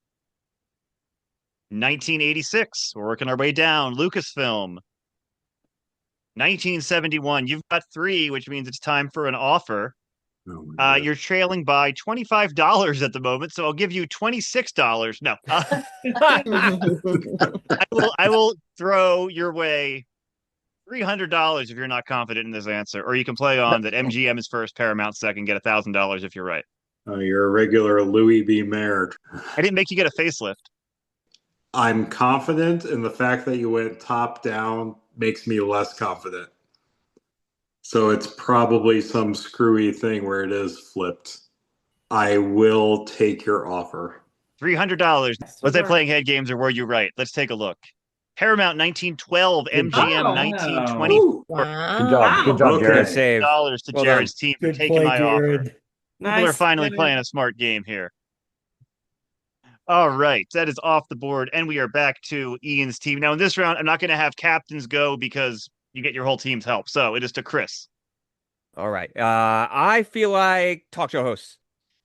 1986, we're working our way down. Lucasfilm. 1971, you've got 3, which means it's time for an offer. You're trailing by $25 at the moment, so I'll give you $26. No. I will throw your way $300 if you're not confident in this answer, or you can play on that MGM is first, Paramount second, get $1,000 if you're right. You're a regular Louis B. Mayer. I didn't make you get a facelift. I'm confident, and the fact that you went top down makes me less confident. So it's probably some screwy thing where it is flipped. I will take your offer. $300. Was I playing head games or were you right? Let's take a look. Paramount 1912, MGM 1924. Good job, Jared. Save. Dollars to Well Jared's done. team for Good taking play, my Jared. offer. People are finally playing a smart game here. All right, that is off the board, and we are back to Ian's team. Now, in this round, I'm not going to have captains go because you get your whole team's help. So it is to Chris. All right. I feel like talk show hosts.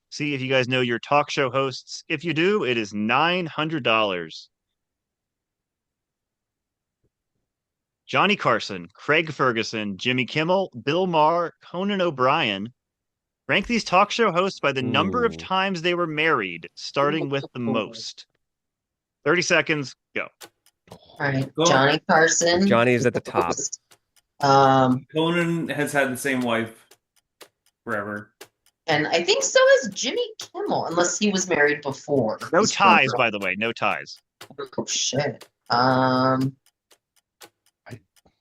See if you guys know your talk show hosts. If you do, it is $900. Johnny Carson, Craig Ferguson, Jimmy Kimmel, Bill Maher, Conan O'Brien. Rank these talk show hosts by the number of times they were married, starting with the most. 30 seconds, go. All right, Johnny Carson. Johnny's at the top. Conan has had the same wife forever. And I think so is Jimmy Kimmel, unless he was married before. No ties, by the way, no ties. Oh shit. I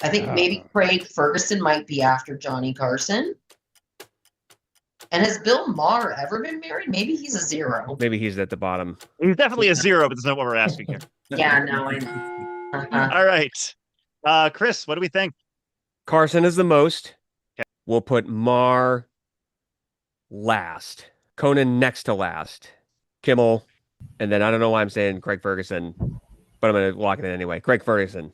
think maybe Craig Ferguson might be after Johnny Carson. And has Bill Maher ever been married? Maybe he's a 0. Maybe he's at the bottom. He's definitely a 0, but that's not what we're asking here. Yeah, no, I know. All right. Chris, what do we think? Carson is the most. Okay. We'll put Maher last. Conan next to last. Kimmel. And then I don't know why I'm saying Craig Ferguson, but I'm going to lock it in anyway. Craig Ferguson.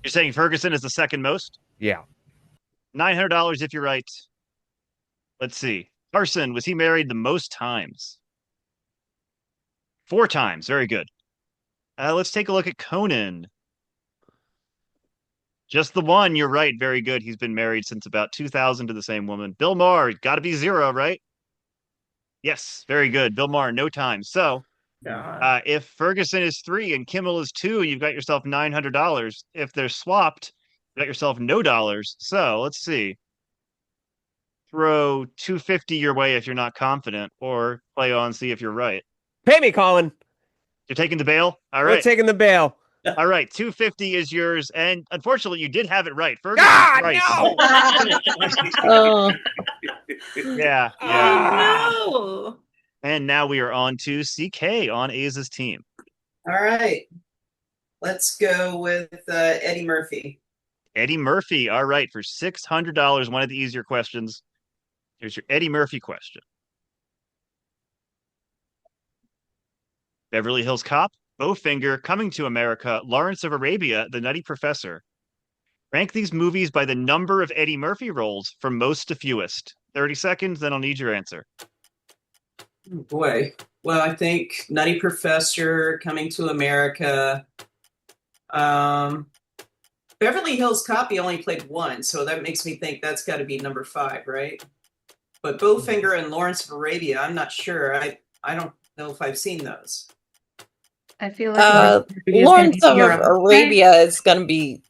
You're saying Ferguson is the second most? Yeah. $900 if you're right. Let's see. Carson, was he married the most times? 4 times. Very good. Let's take a look at Conan. Just the one. You're right. Very good. He's been married since about 2000 to the same woman. Bill Maher, got to be 0, right? Yes. Very good. Bill Maher, no time. So if Ferguson is 3 and Kimmel is 2, you've got yourself $900. If they're swapped, you got yourself no dollars. So let's see. Throw $250 your way if you're not confident, or play on, see if you're right. Pay me, Colin. You're taking the bail? All right. We're taking the bail. All right, $250 is yours, and unfortunately, you did have it right. Ferguson, right. Oh. Yeah. Oh, no. And now we are on to CK on Aza's team. All right. Let's go with Eddie Murphy. Eddie Murphy. All right, for $600, one of the easier questions. Here's your Eddie Murphy question. Beverly Hills Cop, Bowfinger, Coming to America, Lawrence of Arabia, The Nutty Professor. Rank these movies by the number of Eddie Murphy roles from most to fewest. 30 seconds, then I'll need your answer. Oh, boy. Well, I think Nutty Professor, Coming to America. Beverly Hills Cop, he only played one, so that makes me think that's got to be number 5, right? But Bowfinger and Lawrence of Arabia, I'm not sure. I don't know if I've seen those. I feel like Lawrence of Arabia is going to be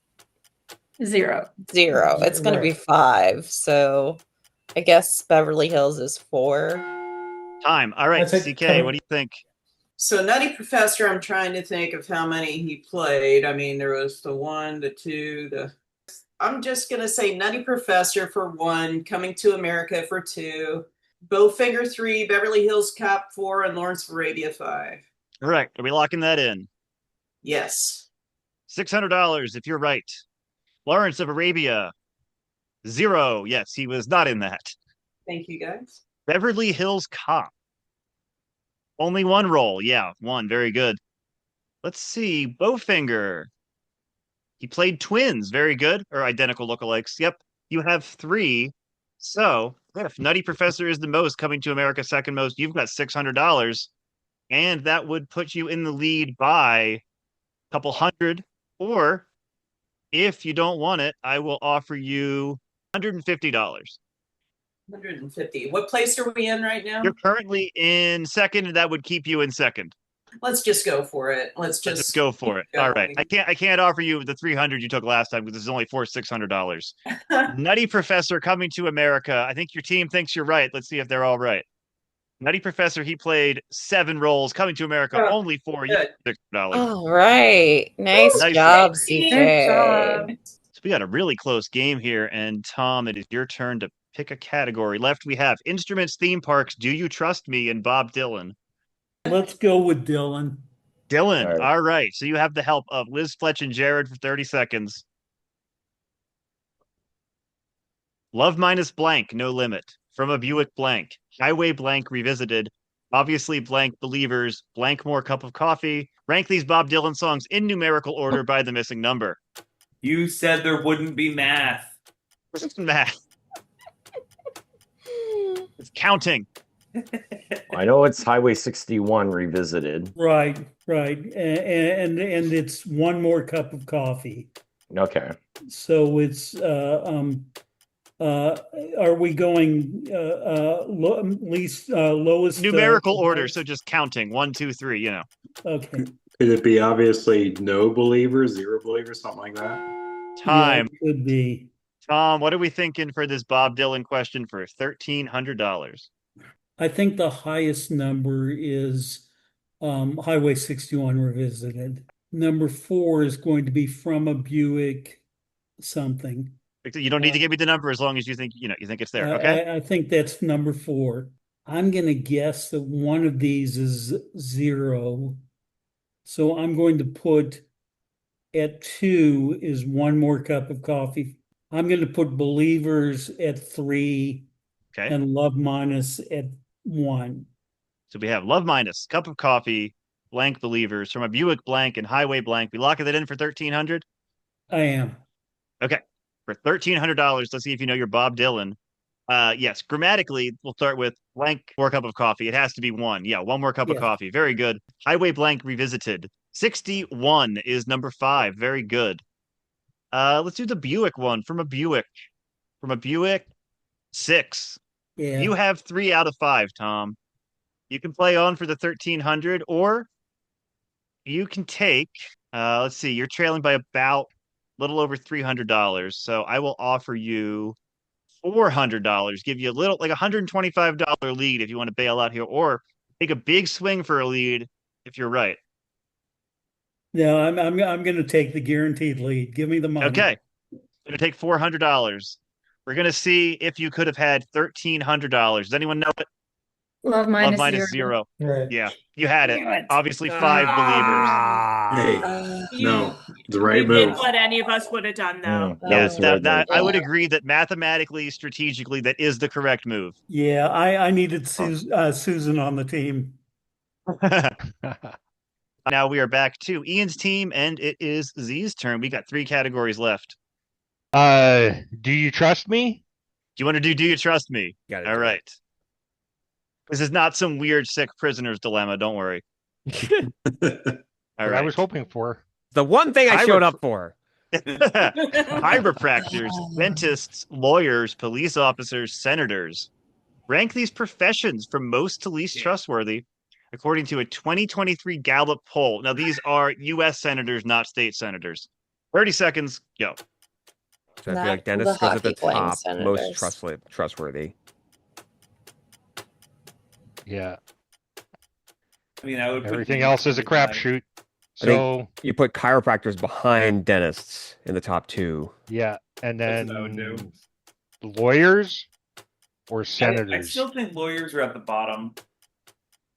0. It's going to be 5. So I guess Beverly Hills is 4. Time. All right, CK, what do you think? So Nutty Professor, I'm trying to think of how many he played. I mean, there was the 1, the 2, I'm just going to say Nutty Professor for 1, Coming to America for 2, Bowfinger 3, Beverly Hills Cop 4, and Lawrence of Arabia 5. Correct. Are we locking that in? Yes. $600 if you're right. Lawrence of Arabia, 0. Yes, he was not in that. Thank you, guys. Beverly Hills Cop. Only 1 role. Yeah, 1. Very good. Let's see. Bowfinger. He played twins. Very good. Or identical lookalikes. Yep. You have 3. So, if Nutty Professor is the most, Coming to America second most, you've got $600. And that would put you in the lead by a couple hundred. Or, if you don't want it, I will offer you $150. 150. What place are we in right now? You're currently in second, and that would keep you in second. Let's just go for it. Let's just go for it. going. All right. I can't offer you the 300 you took last time because this is only for $600. Nutty Professor, Coming to America. I think your team thinks you're right. Let's see if they're all right. Nutty Professor, he played 7 roles. Coming to America, only for you $6. All right. Nice job, CJ. So we got a really close game here. And Tom, it is your turn to pick a category. Left, we have instruments, theme parks, Do You Trust Me, and Bob Dylan. Let's go with Dylan. Dylan, all right. So you have the help of Liz, Fletch, and Jared for 30 seconds. Love minus blank, no limit. From a Buick blank. Highway blank revisited. Obviously blank believers. Blank more cup of coffee. Rank these Bob Dylan songs in numerical order by the missing number. You said there wouldn't be math. Math. It's counting. I know it's Highway 61 revisited. Right. And it's 1 more cup of coffee. Okay. So it's are we going least lowest numerical order, so just counting 1, 2, 3, you know. Okay. Could it be obviously no believers, 0 believers, something like that? Time. Yeah, it could be. Tom, what are we thinking for this Bob Dylan question for $1,300? I think the highest number is Highway 61 revisited. Number 4 is going to be From a Buick something. You don't need to give me the number as long as you think it's there. Okay. I think that's number 4. I'm going to guess that one of these is 0. So I'm going to put at 2 is 1 more cup of coffee. I'm going to put Believers at 3. Okay. And Love Minus at 1. So we have Love Minus, cup of coffee, blank Believers, From a Buick blank, and Highway blank. We locking that in for $1,300? I am. Okay. For $1,300, let's see if you know your Bob Dylan. Yes, grammatically, we'll start with blank more cup of coffee. It has to be 1. Yeah, 1 more cup of coffee. Very good. Highway blank revisited. 61 is number 5. Very good. Let's do the Buick one. From a Buick. 6. Yeah. You have 3 out of 5, Tom. You can play on for the 1,300, or you can take, let's see, you're trailing by about a little over $300. So I will offer you $400, give you a little, like $125 lead if you want to bail out here, or take a big swing for a lead if you're right. No, I'm going to take the guaranteed lead. Give me the money. Okay. I'm going to take $400. We're going to see if you could have had $1,300. Does anyone know it? Love Love minus minus zero. zero. Right. Yeah, you had it. Damn it. Obviously, 5 believers. Hey, You, no, the you right did move. what any of us would have done, though. That Yeah, was the right move. I would agree that mathematically, strategically, that is the correct move. Yeah, I needed Susan on the team. Now we are back to Ian's team, and it is Z's turn. We got 3 categories left. Do you trust me? Do you want to do you trust me? Gotta All do right. This is not some weird sick prisoner's dilemma. Don't worry. All What I was right. hoping for. The one thing I showed up for. Chiropractors, dentists, lawyers, police officers, senators. Rank these professions from most to least trustworthy, according to a 2023 Gallup poll. Now, these are U.S. senators, not state senators. 30 seconds, go. So I feel Not like the dentist goes at the hockey playing top, most senators. trustworthy. Yeah. I mean, I would put Everything you else is a pretty high. crapshoot. I think So you put chiropractors behind dentists in the top 2. yeah, and That's what I would then do. lawyers or I senators. still think lawyers are at the bottom.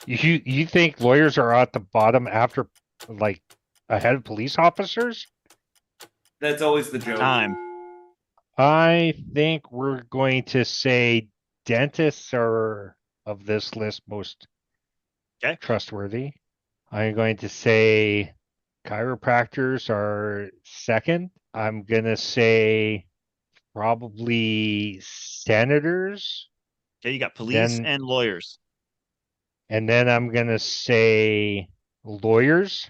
You think lawyers are at the bottom after, like, ahead of police officers? That's always the joke. Time. I think we're going to say dentists are of this list most trustworthy. I'm going to say chiropractors are second. I'm going to say probably senators. Okay, you got police and lawyers. And then I'm going to say lawyers.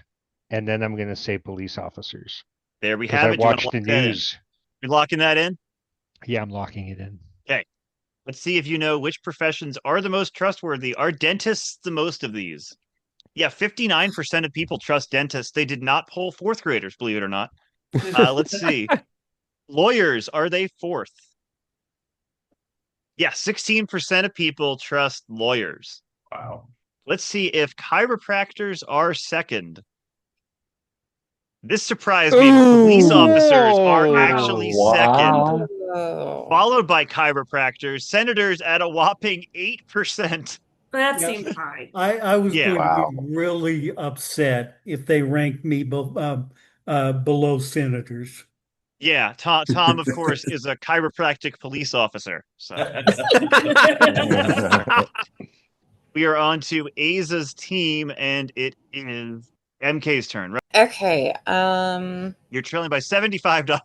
And then I'm going to say police officers. There we 'Cause have I it. You want to watched the lock that in? news. You're locking that in? Yeah, I'm locking it in. Okay. Let's see if you know which professions are the most trustworthy. Are dentists the most of these? Yeah, 59% of people trust dentists. They did not poll fourth graders, believe it or not. Let's see. Lawyers, are they fourth? Yeah, 16% of people trust lawyers. Wow. Let's see if chiropractors are second. This surprised me. Police officers are actually second, followed by chiropractors, senators at a whopping 8%. That Yeah. seems high. I was Yeah. going to be really upset if they ranked me below senators. Yeah, Tom, of course, is a chiropractic police officer. So we are on to Aza's team, and it is MK's turn. Right? Okay. You're trailing by $75.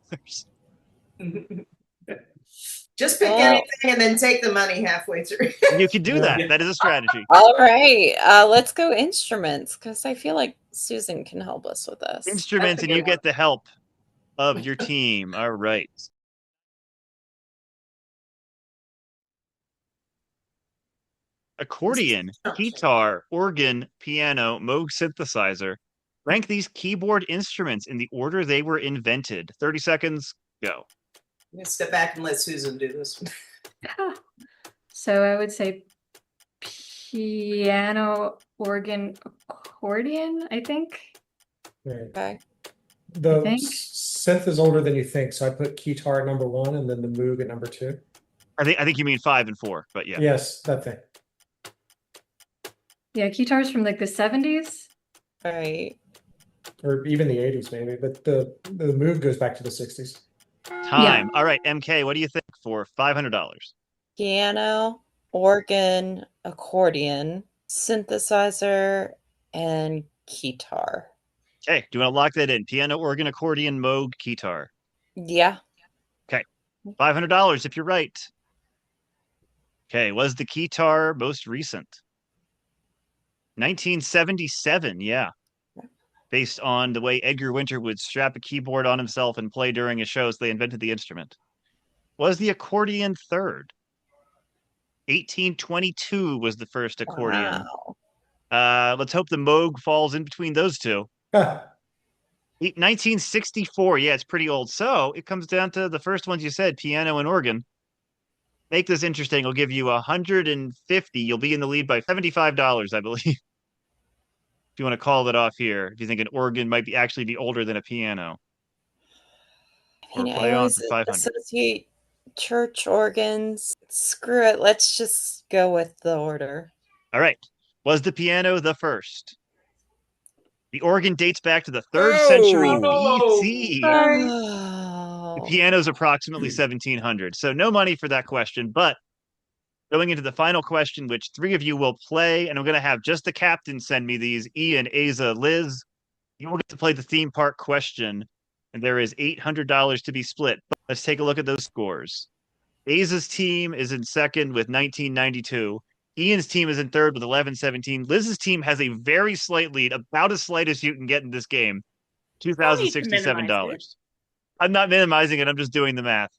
Just pick anything and then take the money halfway through. You could do that. That is a strategy. All right. Let's go instruments because I feel like Susan can help us with this. Instruments, and you get the help of your team. All right. Accordion, guitar, organ, piano, Moog synthesizer. Rank these keyboard instruments in the order they were invented. 30 seconds, go. I'm gonna step back and let Susan do this one. So I would say piano, organ, accordion, I think. Right. Okay. The think. synth is older than you think, so I put guitar at number 1 and then the Moog at number 2. I think you mean 5 and 4, but yeah. Yes, that thing. Yeah, guitars from like the 70s. Right. Or even the 80s maybe, but the Moog goes back to the 60s. Time. All right, MK, what do you think for $500? Piano, organ, accordion, synthesizer, and guitar. Okay, do you want to lock that in? Piano, organ, accordion, Moog, guitar. Yeah. Okay, $500 if you're right. Okay, was the guitar most recent? 1977, yeah. Based on the way Edgar Winter would strap a keyboard on himself and play during his shows, they invented the instrument. Was the accordion third? 1822 was the first accordion. Wow. Let's hope the Moog falls in between those two. 1964, yeah, it's pretty old. So it comes down to the first ones you said, piano and organ. Make this interesting. I'll give you 150. You'll be in the lead by $75, I believe. If you want to call it off here, if you think an organ might be actually be older than a piano. I mean, Or play I on always for 500. associate church organs. Screw it. Let's just go with the order. All right. Was the piano the first? The organ dates back to the 3rd century BC. The piano's approximately 1700. So no money for that question. But going into the final question, which 3 of you will play, and I'm going to have just the captain send me these. Ian, Aza, Liz, you will get to play the theme park question, and there is $800 to be split. But let's take a look at those scores. Aza's team is in second with 1992. Ian's team is in third with 1117. Liz's team has a very slight lead, about as slight as you can get in this game, $2,067. I'm not minimizing it. I'm just doing the math.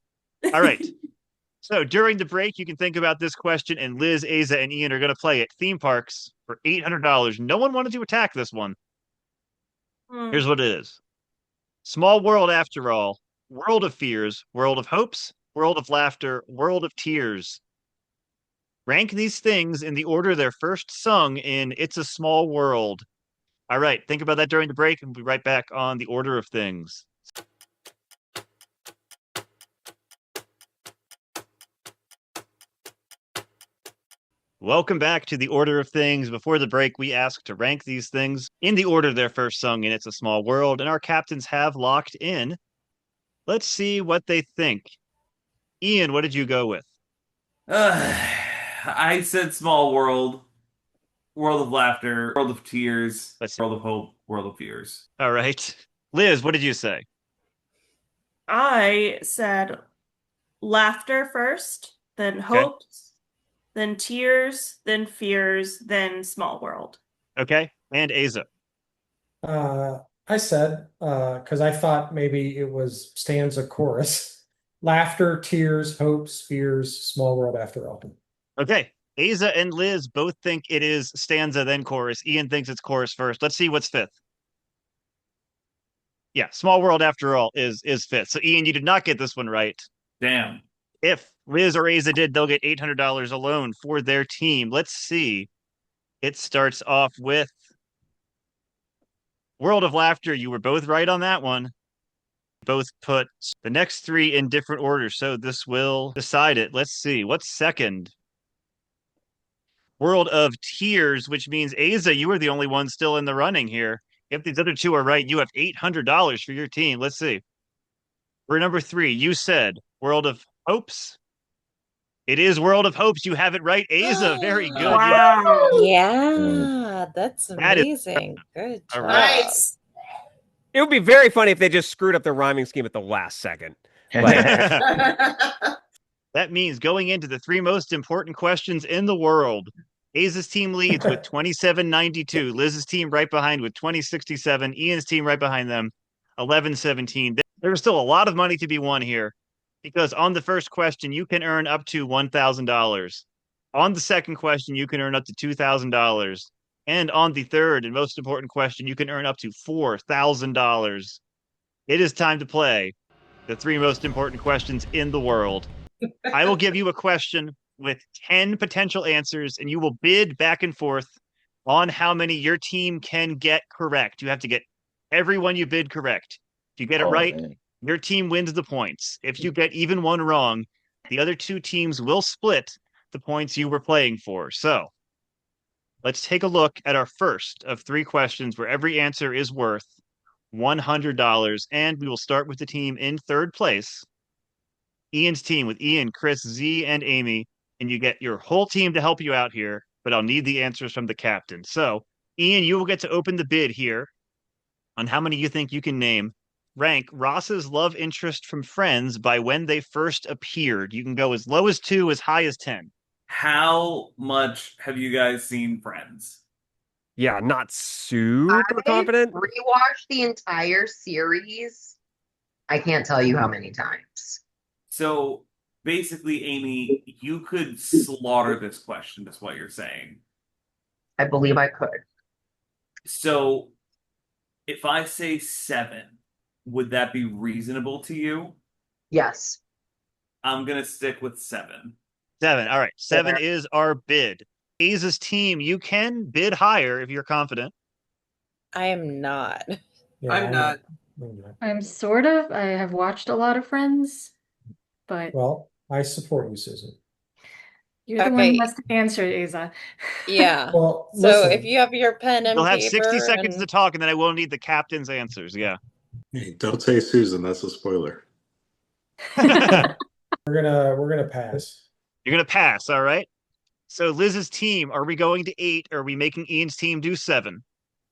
All right. So during the break, you can think about this question, and Liz, Aza, and Ian are going to play it. Theme parks for $800. No one wanted to attack this one. Here's what it is. Small world after all. World of fears. World of hopes. World of laughter. World of tears. Rank these things in the order they're first sung in It's a Small World. All right, think about that during the break, and we'll be right back on the order of things. Welcome back to the order of things. Before the break, we asked to rank these things in the order they're first sung in It's a Small World, and our captains have locked in. Let's see what they think. Ian, what did you go with? I said Small World, World of Laughter, World of Tears, World of Hope, World of Fears. All right. Liz, what did you say? I said laughter first, then hopes, then tears, then fears, then small world. Okay. And Aza? I said, because I thought maybe it was stanza chorus. Laughter, tears, hopes, fears, small world after all. Okay. Aza and Liz both think it is stanza, then chorus. Ian thinks it's chorus first. Let's see what's fifth. Yeah, small world after all is fifth. So Ian, you did not get this one right. Damn. If Liz or Aza did, they'll get $800 alone for their team. Let's see. It starts off with World of Laughter. You were both right on that one. Both put the next 3 in different orders, so this will decide it. Let's see. What's second? World of Tears, which means Aza, you are the only one still in the running here. If these other 2 are right, you have $800 for your team. Let's see. For number 3, you said World of Hopes. It is World of Hopes. You have it right, Aza. Very good. Wow. Yeah, that's amazing. Good job. Nice. It would be very funny if they just screwed up their rhyming scheme at the last second. That means going into the 3 most important questions in the world. Aza's team leads with 2792. Liz's team right behind with 2067. Ian's team right behind them, 1117. There's still a lot of money to be won here, because on the first question, you can earn up to $1,000. On the second question, you can earn up to $2,000. And on the third and most important question, you can earn up to $4,000. It is time to play the 3 most important questions in the world. I will give you a question with 10 potential answers, and you will bid back and forth on how many your team can get correct. You have to get everyone you bid correct. If you get it right, your team wins the points. If you get even one wrong, the other 2 teams will split the points you were playing for. So let's take a look at our first of 3 questions where every answer is worth $100. And we will start with the team in third place, Ian's team, with Ian, Chris, Z, and Amy. And you get your whole team to help you out here, but I'll need the answers from the captain. So, Ian, you will get to open the bid here on how many you think you can name. Rank Ross's love interest from Friends by when they first appeared. You can go as low as 2, as high as 10. How much have you guys seen Friends? Yeah, not super confident. Rewatched the entire series. I can't tell you how many times. So basically, Amy, you could slaughter this question, is what you're saying. I believe I could. So if I say 7, would that be reasonable to you? Yes. I'm going to stick with 7. 7. All right. 7 is our bid. Aza's team, you can bid higher if you're confident. I am not. Yeah, I'm not. I'm sort of. I have watched a lot of Friends, but Well, I support you, Susan. You're the one who has to answer, Asa. Yeah. Well, So listen, if you have your pen and You'll have paper 60 seconds and to talk, and then I will need the captain's answers. Yeah. Hey, don't say Susan. That's a spoiler. You're we're gonna pass. gonna pass, all right? So Liz's team, are we going to 8? Or are we making Ian's team do 7?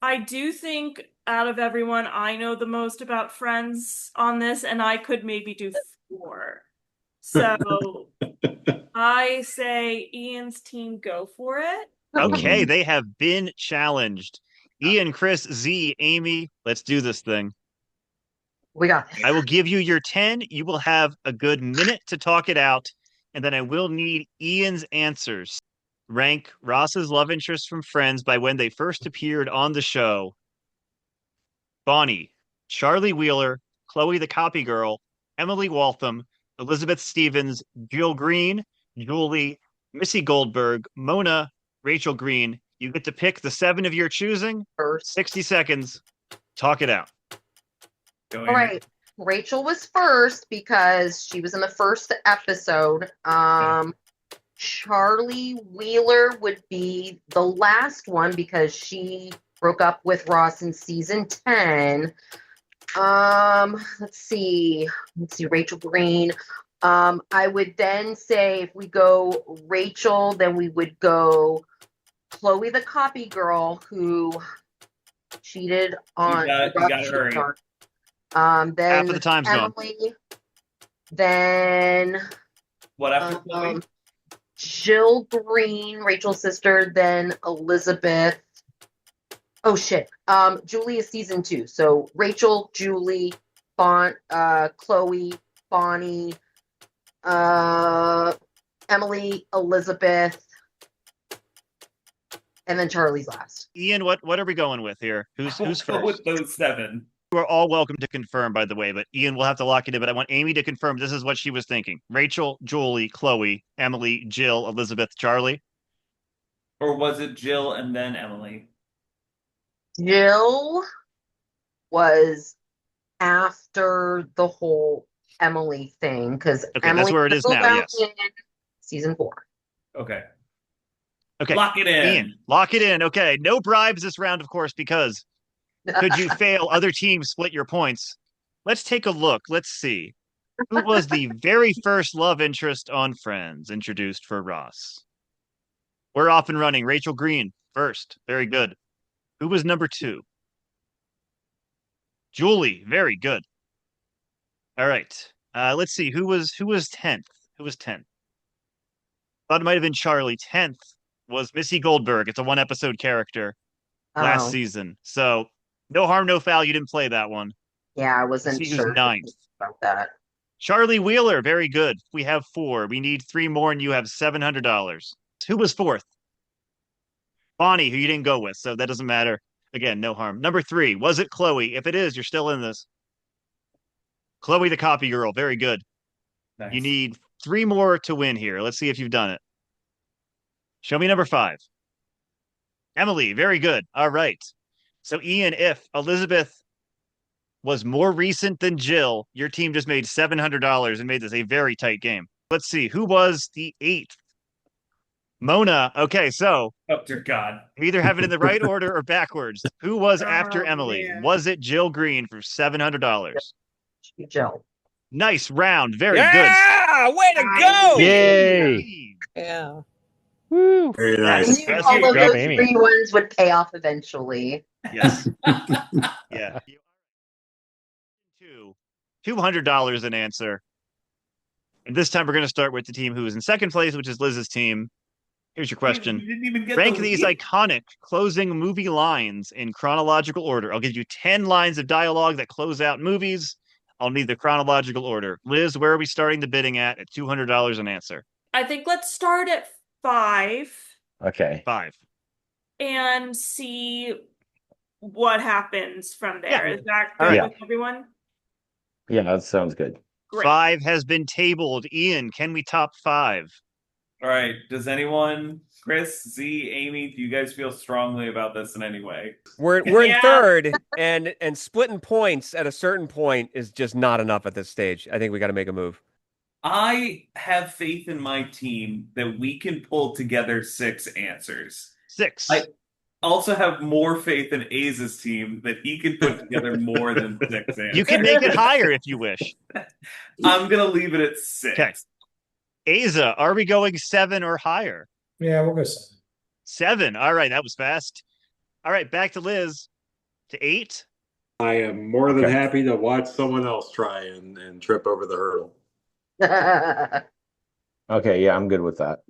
I do think out of everyone, I know the most about Friends on this, and I could maybe do 4. So I say Ian's team go for it. Okay, they have been challenged. Ian, Chris, Z, Amy, let's do this thing. We got this. I will give you your 10. You will have a good minute to talk it out, and then I will need Ian's answers. Rank Ross's love interest from Friends by when they first appeared on the show. Bonnie, Charlie Wheeler, Chloe the Copy Girl, Emily Waltham, Elizabeth Stevens, Jill Green, Julie, Missy Goldberg, Mona, Rachel Green. You get to pick the 7 of your choosing. 60 seconds. Talk it out. All right. Rachel was first because she was in the first episode. Charlie Wheeler would be the last one because she broke up with Ross in season 10. Let's see, Rachel Green. I would then say if we go Rachel, then we would go Chloe the Copy Girl who cheated on You gotta hurry. Then half of the time's gone. Emily. Then what after Chloe? Jill Green, Rachel's sister, then Elizabeth. Oh shit. Julie is season 2. So Rachel, Julie, Chloe, Bonnie, Emily, Elizabeth, and then Charlie's last. Ian, what are we going with here? Who's first? Go with those 7. You are all welcome to confirm, by the way, but Ian will have to lock it in. But I want Amy to confirm this is what she was thinking. Rachel, Julie, Chloe, Emily, Jill, Elizabeth, Charlie. Or was it Jill and then Emily? Jill was after the whole Emily thing because Emily that's where it is now. Yes, in season 4. Okay. Lock it in. Ian, lock it in. Okay, no bribes this round, of course, because could you fail, other teams split your points. Let's take a look. Let's see. Who was the very first love interest on Friends introduced for Ross? We're off and running. Rachel Green first. Very good. Who was number 2? Julie. Very good. All right. Let's see. Who was 10th? Who was 10th? Thought it might have been Charlie. 10th was Missy Goldberg. It's a 1-episode character last season. So no harm, no foul. You didn't play that one. Yeah, I wasn't sure 9th about that. Charlie Wheeler. Very good. We have 4. We need 3 more, and you have $700. Who was 4th? Bonnie, who you didn't go with, so that doesn't matter. Again, no harm. Number 3, was it Chloe? If it is, you're still in this. Chloe the Copy Girl. Very good. Nice. You need 3 more to win here. Let's see if you've done it. Show me number 5. Emily. Very good. All right. So, Ian, if Elizabeth was more recent than Jill, your team just made $700 and made this a very tight game. Let's see. Who was the 8th? Mona. Okay, so. Oh, dear God. You either have it in the right order or backwards. Who was after Emily? Man. Was it Jill Green for $700? Jill. Nice round. Very good. Yeah! Way to go! Yay! Yeah. Woo! Very nice. I knew all of those 3 ones would pay off eventually. Yes. Yeah. $200 an answer. And this time we're going to start with the team who is in second place, which is Liz's team. Here's your question. You didn't even get Rank these iconic closing movie lines in chronological order. I'll give you 10 lines of dialogue that close out movies. I'll need the chronological order. Liz, where are we starting the bidding at $200 an answer? I think let's start at 5. Okay. 5. And see what happens from there. Yeah. Is that good with everyone? Yeah, that sounds good. Great. 5 has been tabled. Ian, can we top 5? All right. Does anyone, Chris, Z, Amy, do you guys feel strongly about this in any way? We're in third, and splitting points at a certain point is just not enough at this stage. I think we got to make a move. I have faith in my team that we can pull together 6 answers. 6. I also have more faith in Aza's team that he can put together more than 6 answers. You can make it higher if you wish. I'm going to leave it at 6. Okay. Aza, are we going 7 or higher? Yeah, we'll go 7. 7. All right, that was fast. All right, back to Liz. To 8. I am more than Okay. happy to watch someone else try and trip over the hurdle. Okay, yeah, I'm good with that.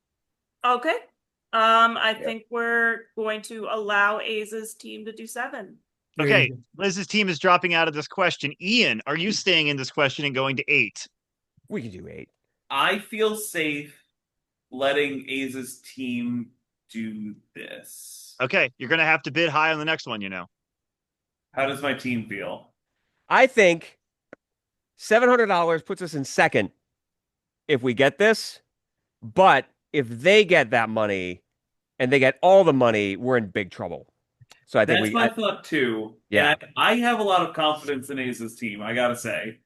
Okay. I think we're going to allow Aza's team to do 7. Okay, Liz's team is dropping out of this question. Ian, are you staying in this question and going to 8? We can do 8. I feel safe letting Aza's team do this. Okay, you're going to have to bid high on the next one, you know. How does my team feel? I think $700 puts us in second if we get this. But if they get that money and they get all the money, we're in big trouble. So I think That's my thought too. Yeah. And I have a lot of confidence in Aza's team, I gotta say.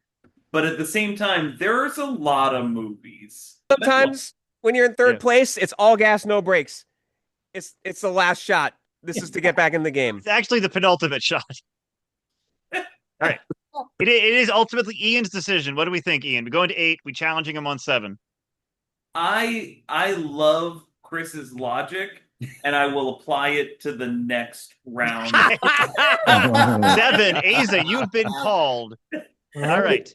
But at the same time, there's a lot of movies. Sometimes when you're in third place, it's all gas, no brakes. It's the last shot. This is to get back in the game. It's actually the penultimate shot. All right. It is ultimately Ian's decision. What do we think, Ian? We go into 8. We challenging him on 7. I love Chris's logic, and I will apply it to the next round. 7. Aza, you've been called. All right.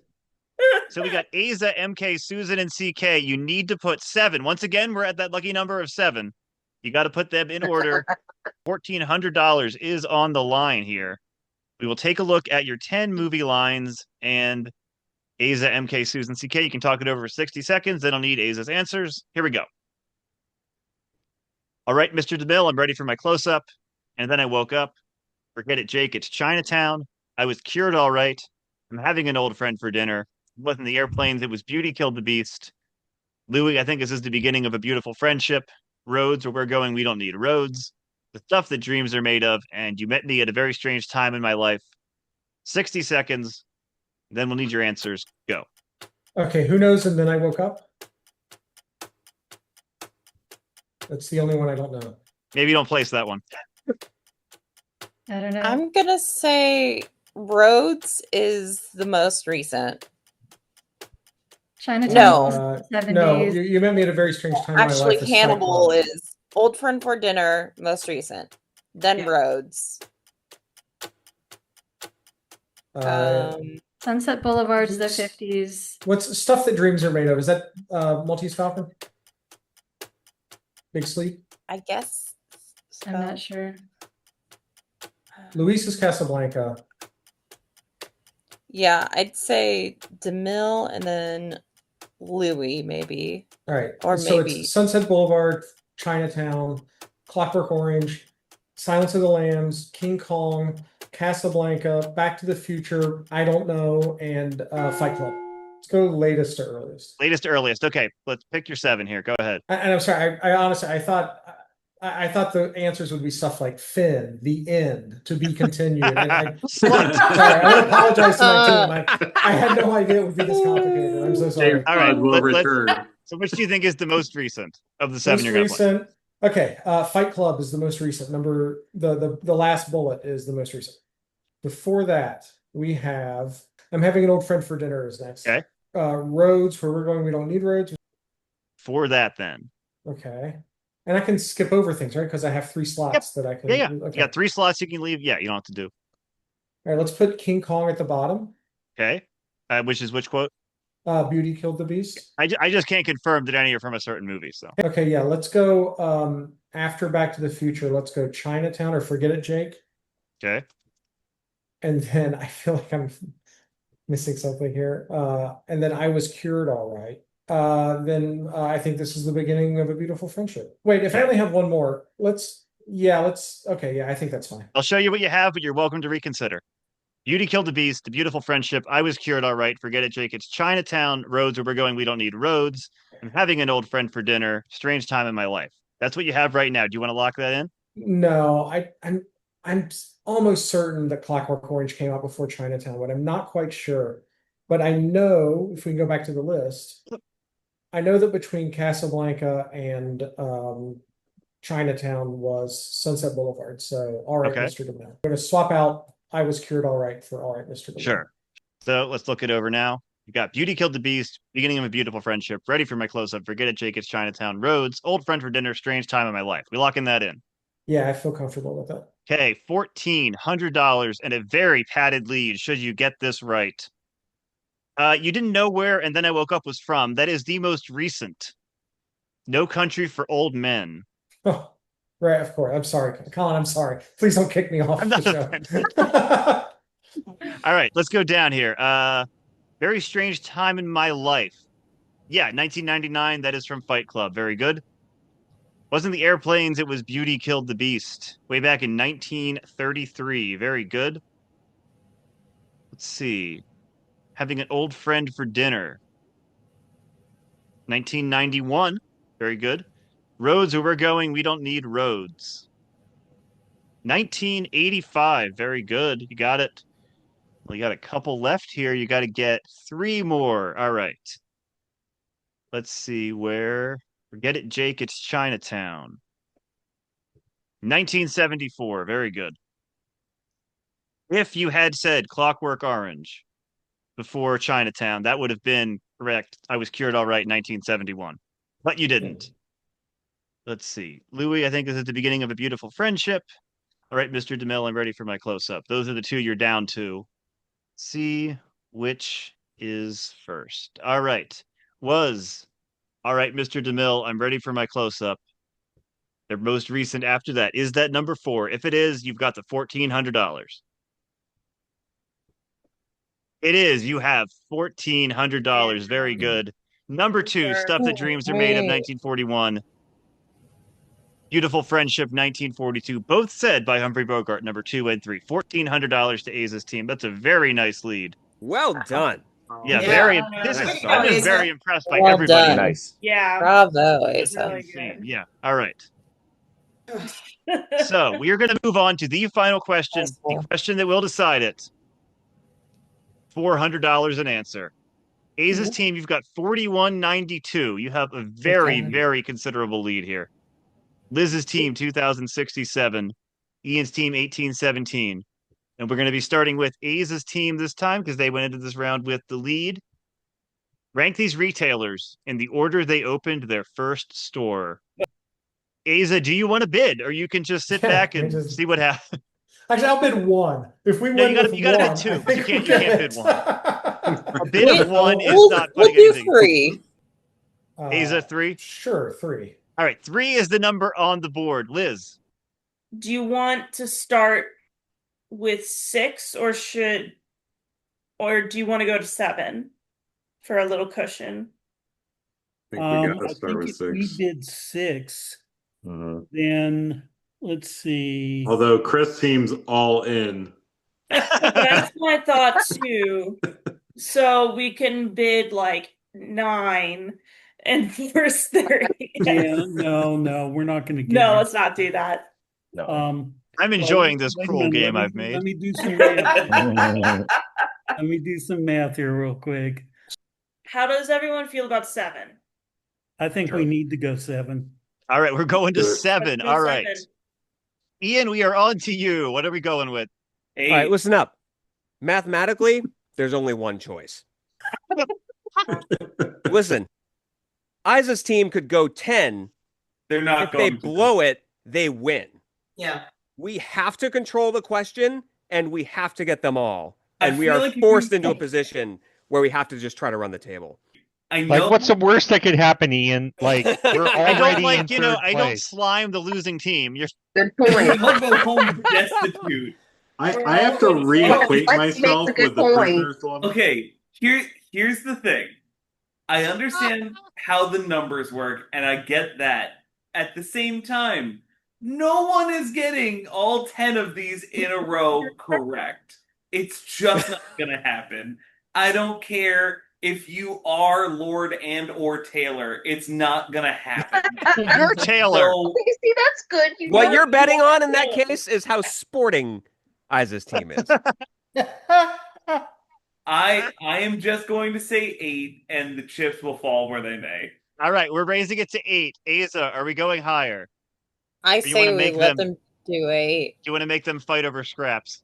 So we got Aza, MK, Susan, and CK. You need to put 7. Once again, we're at that lucky number of 7. You got to put them in order. $1,400 is on the line here. We will take a look at your 10 movie lines, and Aza, MK, Susan, CK. You can talk it over for 60 seconds. Then I'll need Aza's answers. Here we go. All right, Mr. DeMille, I'm ready for my close-up. And then I woke up. Forget it, Jake. It's Chinatown. I was cured all right. I'm having an old friend for dinner. It wasn't the airplanes. It was Beauty Killed the Beast. Louis, I think this is the beginning of a beautiful friendship. Roads, where we're going, we don't need roads. The stuff that dreams are made of. And you met me at a very strange time in my life. 60 seconds. Then we'll need your answers. Go. Okay, who knows? And then I woke up. That's the only one I don't know. Maybe you don't place that one. I don't know. I'm gonna say Rhodes is the most recent. Chinatown. No. 70s. No, you met me at a very strange time in my Actually, life. Hannibal is Old Friend for Dinner, most recent. Then Rhodes. Sunset Boulevard's the 50s. What's Stuff That Dreams Are Made Of? Is that Maltese Falcon? Big Sleep? I guess. I'm not sure. Luis is Casablanca. Yeah, I'd say DeMille and then Louis, maybe. All right. Or so maybe. it's Sunset Boulevard, Chinatown, Clockwork Orange, Silence of the Lambs, King Kong, Casablanca, Back to the Future, I Don't Know, and Fight Club. Let's go latest to earliest. Latest to earliest. Okay, let's pick your 7 here. Go ahead. And I'm sorry, I honestly, I thought the answers would be stuff like Finn, The End, To Be Continued. And sorry, I want to apologize to my team. I had no idea it would be this complicated. I'm so sorry. All right, will return. So which do you think is the most recent of the 7 Most you're going to play? recent. Okay, Fight Club is the most recent. The last bullet is the most recent. Before that, we have I'm having an old friend for dinner is next. Okay. Roads, where we're going, we don't need roads. For that, then. Okay. And I can skip over things, right? Because I have 3 slots that I can. Yeah. Okay. You got 3 slots you can leave. Yeah, you don't have to do. All right, let's put King Kong at the bottom. Okay. Which is which quote? Beauty Killed the Beast. I just can't confirm that any are from a certain movie. So. Okay, yeah. Let's go after Back to the Future. Let's go Chinatown or Forget It, Jake. Okay. And then I feel like I'm missing something here. And then I Was Cured All Right. Then I think this is the beginning of a beautiful friendship. Wait, if I only have one more, okay, yeah, I think that's fine. I'll show you what you have, but you're welcome to reconsider. Beauty Killed the Beast, The Beautiful Friendship, I Was Cured All Right, Forget It, Jake, It's Chinatown, Roads, Where We're Going, We Don't Need Roads, I'm Having an Old Friend for Dinner, Strange Time in My Life. That's what you have right now. Do you want to lock that in? No, I'm almost certain that Clockwork Orange came out before Chinatown, but I'm not quite sure. But I know if we can go back to the list, I know that between Casablanca and Chinatown was Sunset Boulevard. So, all right, Okay. Mr. DeMille. I'm going to swap out I Was Cured All Right for all right, Mr. DeMille. Sure. So let's look it over now. You got Beauty Killed the Beast, Beginning of a Beautiful Friendship, Ready for My Close-Up, Forget It, Jake, It's Chinatown, Roads, Old Friend for Dinner, Strange Time in My Life. We locking that in. Yeah, I feel comfortable with that. Okay, $1,400 and a very padded lead should you get this right. You didn't know where And Then I Woke Up was from. That is the most recent. No Country for Old Men. Oh, right, of course. I'm sorry, Colin. I'm sorry. Please don't kick me off I'm the not show. All right, let's go down here. Very Strange Time in My Life. Yeah, 1999. That is from Fight Club. Very good. Wasn't the Airplanes, it was Beauty Killed the Beast. Way back in 1933. Very good. Let's see. Having an Old Friend for Dinner. 1991. Very good. Roads Where We're Going, We Don't Need Roads. 1985. Very good. You got it. Well, you got a couple left here. You got to get 3 more. All right. Let's see where. Forget It, Jake. It's Chinatown. 1974. Very good. If you had said Clockwork Orange before Chinatown, that would have been correct. I Was Cured All Right, 1971. But you didn't. Let's see. Louis, I think this is the beginning of a beautiful friendship. All right, Mr. DeMille, I'm ready for my close-up. Those are the 2 you're down to. See which is first. All right. All right, Mr. DeMille, I'm ready for my close-up. Their most recent after that. Is that number 4? If it is, you've got the $1,400. It is. You have $1,400. Very good. Number 2, Stuff That Dreams Are Made of, 1941. Beautiful Friendship, 1942. Both said by Humphrey Bogart, number 2 and 3. $1,400 to Aza's team. That's a very nice lead. Well done. Yeah, Yeah. very. Nice. I'm just very impressed by Well everybody. done. Nice. Yeah. Bravo, It's Asa. insane. Yeah. All right. So we are going to move on to the final question, the question that will decide it. $400 an answer. Aza's team, you've got 4192. You have a very, very considerable lead here. Liz's team, 2067. Ian's team, 1817. And we're going to be starting with Aza's team this time because they went into this round with the lead. Rank these retailers in the order they opened their first store. Aza, do you want to bid, or you can just sit back and see what happens? Actually, I'll bid 1. If we No, win you with gotta one, bid 2. I think You we can't bid it. 1. A bid Wait, of 1 is we'll not do putting anything. 3. Aza, 3? Sure, 3. All right, 3 is the number on the board. Liz. Do you want to start with 6 or do you want to go to 7 for a little cushion? I think we gotta I start think with if we 6. did 6, Mhm. then let's see. Although Chris seems all in. That's my thought too. So we can bid like 9 and first 30. Yeah, no, we're not going to get No, it. let's not do that. No. I'm enjoying this wait a cruel minute, game let I've me- made. Let me do some math. Let me do some math here real quick. How does everyone feel about 7? I think we need to go 7. All right, we're going to Good. 7. Let's go All right. 7. Ian, we are on to you. What are we going with? 8. All right, listen up. Mathematically, there's only one choice. Listen, Isa's team could go 10. They're not If they going to. blow it, they win. Yeah. We have to control the question, and we have to get them all. I And we feel are like if forced you- into a position where we have to just try to run the table. I know. Like, what's the worst that could happen, Ian? Like, we're I already don't in like, third I don't place. slime the losing team. You're Good Don't point. go home destitute. I have to reacquaint Lex myself makes a good with the point. prisoner's dilemma. Okay, here's the thing. I understand how the numbers work, and I get that. At the same time, no one is getting all 10 of these in a row correct. It's just not gonna happen. I don't care if you are Lord and or Taylor. It's not gonna happen. You're Taylor. So, You see, that's good. You What know you're it. betting on in that case is how sporting Isa's team is. I am just going to say 8, and the chips will fall where they may. All right, we're raising it to 8. Asa, are we going higher? I you say wanna we make let them- them do 8. Do you want to make them fight over scraps?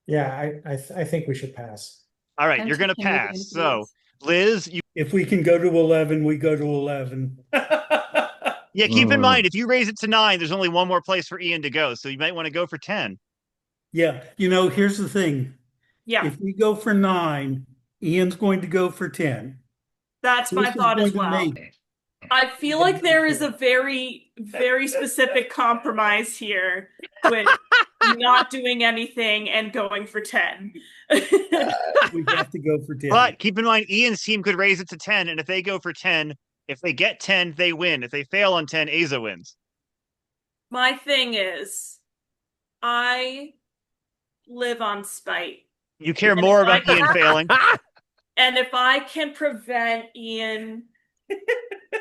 Yeah, I think we should pass. All right, you're going to Canadian, pass. So, Liz, you If we can go to 11, we go to 11. yeah, keep in mind if you raise it to 9, there's only one more place for Ian to go, so you might want to go for 10. Yeah, here's the thing. Yeah, If we go for 9, Ian's going to go for 10. that's my Chris is thought as going to well. make- I feel like there is a very, very specific compromise here with not doing anything and going for 10. We have to go for 10. But keep in mind, Ian's team could raise it to 10, and if they go for 10, if they get 10, they win. If they fail on 10, Asa wins. My thing is, I live on spite. You care And more if I about Ian can- failing. And if I can prevent Ian,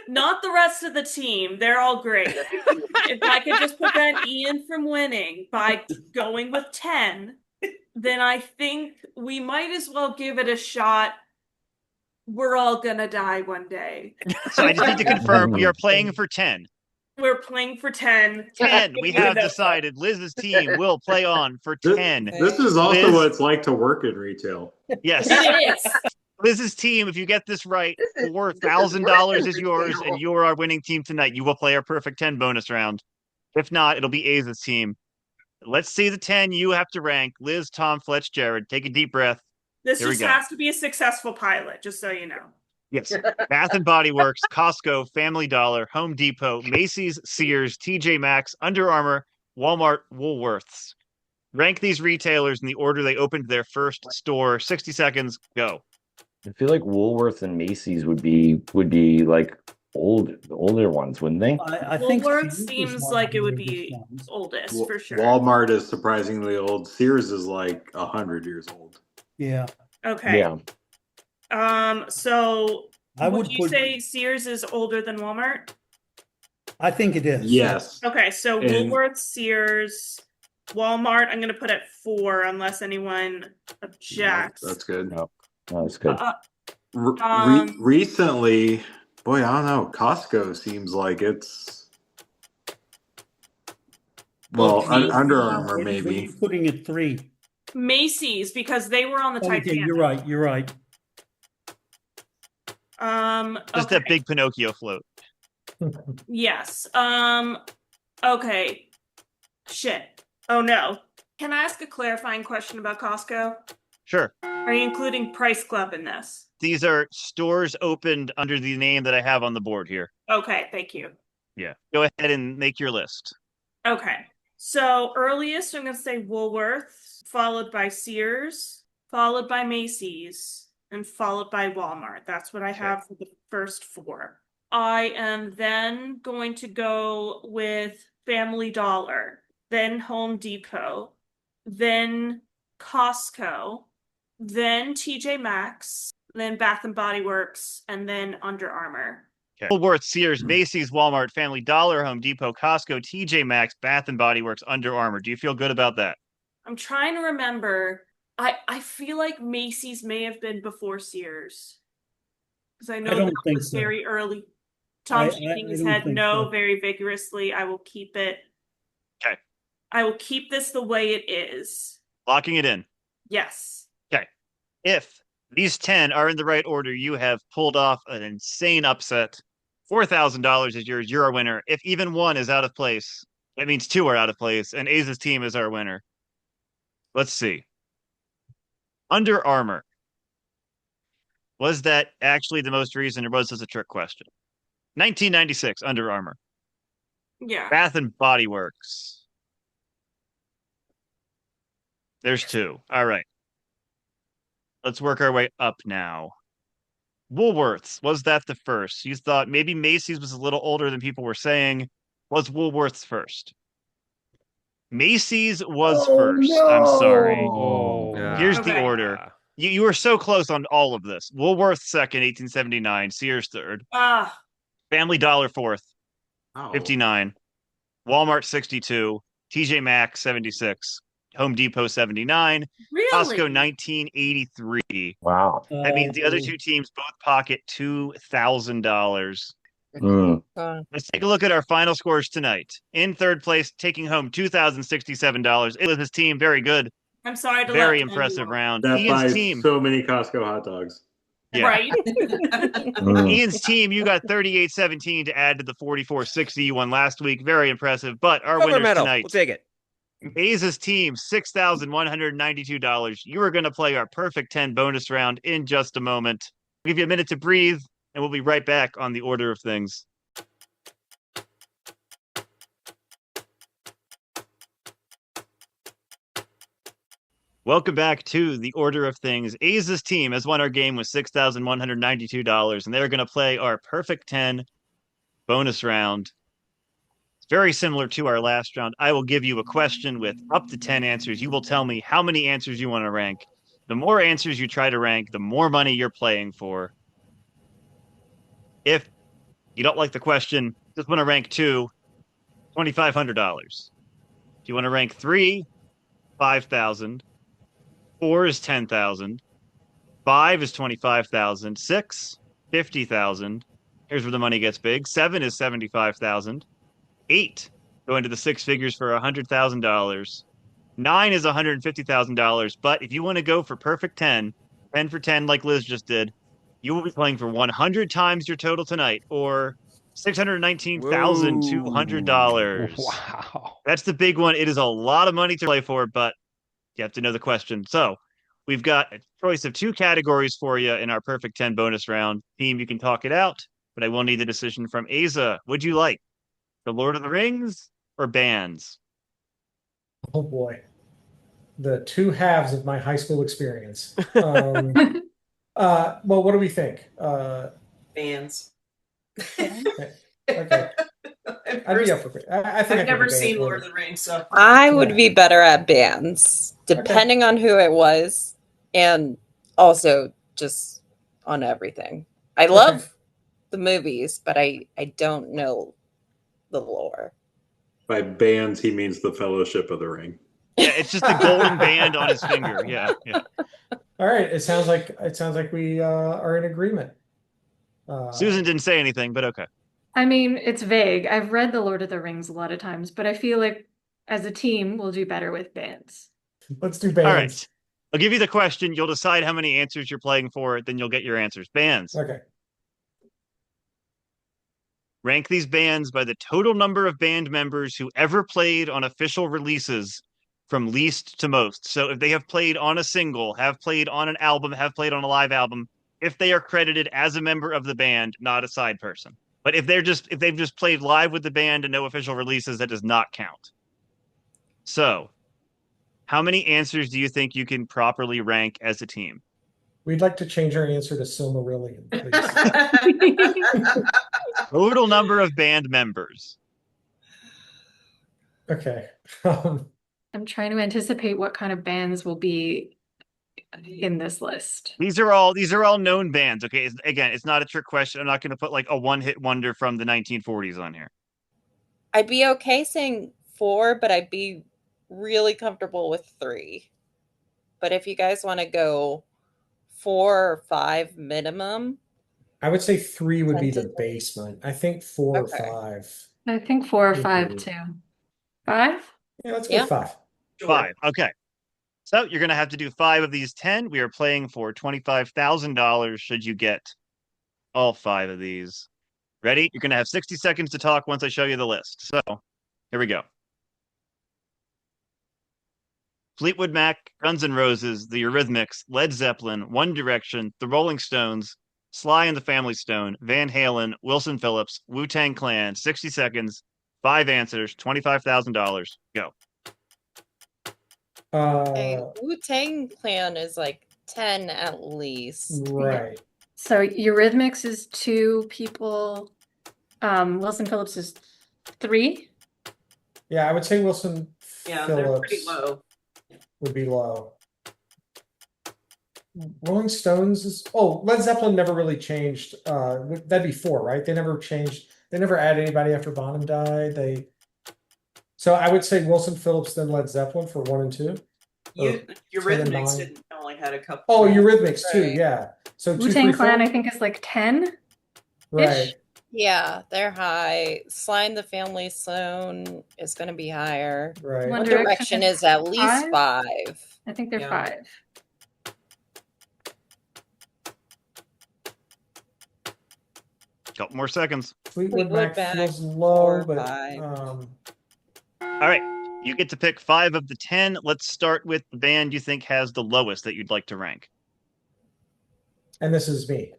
not the rest of the team, they're all great. If I could just prevent Ian from winning by going with 10, then I think we might as well give it a shot. We're all gonna die one day. So I just need to confirm we are playing for 10. We're playing for 10. 10. We have decided Liz's team will play on for 10. This is also Liz- what it's like to work in retail. Yes. It is. Liz's team, if you get this right, $4,000 is yours, and you're our winning team tonight. You will play our perfect 10 bonus round. If not, it'll be Aza's team. Let's see the 10 you have to rank. Liz, Tom, Fletch, Jared. Take a deep breath. This Here we just go. has to be a successful pilot, just so you know. Yes. Bath and Body Works, Costco, Family Dollar, Home Depot, Macy's, Sears, TJ Maxx, Under Armour, Walmart, Woolworths. Rank these retailers in the order they opened their first store. 60 seconds, go. I feel like Woolworths and Macy's would be like older ones, wouldn't they? I think Woolworths Sears was seems one of like the it would oldest be ones. oldest for sure. Walmart is surprisingly old. Sears is like 100 years old. Yeah. Okay. Yeah. So I would would you put- say Sears is older than Walmart? I think it is. Yes. Okay, so And- Woolworths, Sears, Walmart, I'm gonna put at 4 unless anyone objects. That's good. No, that's good. Recently, boy, I don't know. Costco seems like it's Under Armour What are maybe. you putting at 3? Macy's, because they were on the Okay, Titanic. you're right. You're right. Just that big Pinocchio float. Yes. Okay. Shit. Oh no. Can I ask a clarifying question about Costco? Sure. Are you including Price Club in this? These are stores opened under the name that I have on the board here. Okay, thank you. Yeah. Go ahead and make your list. Okay. So earliest, I'm going to say Woolworths, followed by Sears, followed by Macy's, and followed by Walmart. That's what I have for the first 4. I am then going to go with Family Dollar, then Home Depot, then Costco, then TJ Maxx, then Bath and Body Works, and then Under Armour. Okay. Woolworths, Sears, Macy's, Walmart, Family Dollar, Home Depot, Costco, TJ Maxx, Bath and Body Works, Under Armour. Do you feel good about that? I'm trying to remember. I feel like Macy's may have been before Sears. Because I know don't that think was so. very early. Tom's I shaking his don't head think no so. very vigorously. I will keep it. Okay. I will keep this the way it is. Locking it in. Yes. Okay. If these 10 are in the right order, you have pulled off an insane upset. $4,000 is yours. You're our winner. If even one is out of place, that means 2 are out of place, and Aza's team is our winner. Let's see. Under Armour. Was that actually the most recent, or was this a trick question? 1996, Under Armour. Yeah. Bath and Body Works. There's 2. All right. Let's work our way up now. Woolworths, was that the first? You thought maybe Macy's was a little older than people were saying. Was Woolworths first? Macy's was first. I'm sorry. Oh. Here's Okay. the order. You were so close on all of this. Woolworths second, 1879. Sears third. Ah, Family Dollar fourth, Oh. 59. Walmart 62. TJ Maxx 76. Home Depot 79, Really? Costco 1983. Wow. That means the other two teams both pocket $2,000. Mm. Let's take a look at our final scores tonight. In third place, taking home $2,067. It was his team. Very good. I'm sorry to Very let impressive you round. That Ian's buys team. so many Costco hot dogs. Yeah. Right. Ian's team, you got 38-17 to add to the 44-60 you won last week. Very impressive. But our Silver winners medal. tonight, We'll take it. Aza's team, $6,192. You are going to play our perfect 10 bonus round in just a moment. I'll give you a minute to breathe, and we'll be right back on the order of things. Welcome back to the order of things. Aza's team has won our game with $6,192, and they're going to play our perfect 10 bonus round. It's very similar to our last round. I will give you a question with up to 10 answers. You will tell me how many answers you want to rank. The more answers you try to rank, the more money you're playing for. If you don't like the question, just want to rank 2, $2,500. If you want to rank 3, 5,000. 4 is 10,000. 5 is 25,000. 6, 50,000. Here's where the money gets big. 7 is 75,000. 8, go into the six figures for $100,000. 9 is $150,000. But if you want to go for perfect 10, 10 for 10 like Liz just did, you will be playing for 100 times your total tonight, or $619,200. Wow. That's the big one. It is a lot of money to play for, but you have to know the question. So we've got a choice of 2 categories for you in our perfect 10 bonus round. Team, you can talk it out, but I will need the decision from Aza. Would you like the Lord of the Rings or bands? Oh boy. The two halves of my high school experience. Well, what do we think? Bands. Okay. I'd be up for it. I think I've I could never do seen bands Lord with of the Rings, so I would be better at bands, depending on who it was, and also just on everything. I love the movies, but I don't know the lore. By bands, he means the Fellowship of the Ring. Yeah, it's just the golden band on his finger. Yeah. All right. It sounds like we are in agreement. Susan didn't say anything, but okay. I mean, it's vague. I've read The Lord of the Rings a lot of times, but I feel like as a team, we'll do better with bands. Let's do bands. All right. I'll give you the question. You'll decide how many answers you're playing for, then you'll get your answers. Bands. Okay. Rank these bands by the total number of band members who ever played on official releases from least to most. So if they have played on a single, have played on an album, have played on a live album, if they are credited as a member of the band, not a side person. But if they've just played live with the band and no official releases, that does not count. So, how many answers do you think you can properly rank as a team? We'd like to change our answer to Silmarillion, please. Total number of band members. Okay. I'm trying to anticipate what kind of bands will be in this list. These are all known bands. Okay, again, it's not a trick question. I'm not going to put like a one-hit wonder from the 1940s on here. I'd be okay saying 4, but I'd be really comfortable with 3. But if you guys want to go 4 or 5 minimum, I would say 3 would be the basement. I think 4 or 5. I think 4 or would 5 be- too. 5? Yeah, let's go 5. 5. Okay. So you're going to have to do 5 of these 10. We are playing for $25,000 should you get all 5 of these. Ready? You're going to have 60 seconds to talk once I show you the list. So here we go. Fleetwood Mac, Guns N' Roses, The Eurythmics, Led Zeppelin, One Direction, The Rolling Stones, Sly and the Family Stone, Van Halen, Wilson Phillips, Wu-Tang Clan. 60 seconds, 5 answers, $25,000. Go. Wu-Tang Clan is like 10 at least. Right. So Eurythmics is 2 people. Wilson Phillips is 3. Yeah, I would say Wilson Yeah, Phillips they're pretty low. would be low. Rolling Stones is Led Zeppelin never really changed. That'd be 4, right? They never changed. They never added anybody after Bonham died. So I would say Wilson Phillips, then Led Zeppelin for 1 and 2. You, Or 10 and Eurythmics 9. didn't only had a couple. Oh, Eurythmics too, Right. yeah. So 2, Wu-Tang 3, 4. Clan, I think, is like 10. Right. Yeah, they're high. Sly and the Family Stone is going to be higher. Right. One Direction is at least 5. I think they're 5. Couple more seconds. Fleetwood Fleetwood Mac Mac, feels low, 4, but 5. All right. You get to pick 5 of the 10. Let's start with the band you think has the lowest that you'd like to rank. and this is me.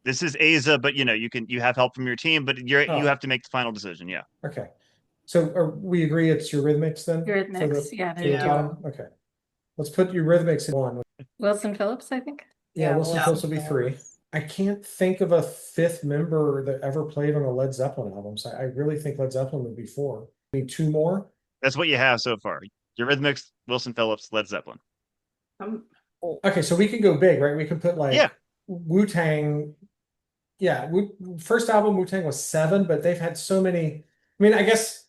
This is Aza, but you have help from your team, but you have to make the final decision. Yeah. Okay. So we agree it's Eurythmics then? Eurythmics, yeah, For there the you go. bottom? Okay. Let's put Eurythmics in 1. Wilson Phillips, I think. Yeah, Wilson Phillips will be 3. I can't think of a 5th member that ever played on a Led Zeppelin album. So I really think Led Zeppelin would be 4. Need 2 more? That's what you have so far. Eurythmics, Wilson Phillips, Led Zeppelin. Okay, so we can go big, right? We can put like Yeah. Wu-Tang. Yeah, first album Wu-Tang was 7, but they've had so many. I mean, I guess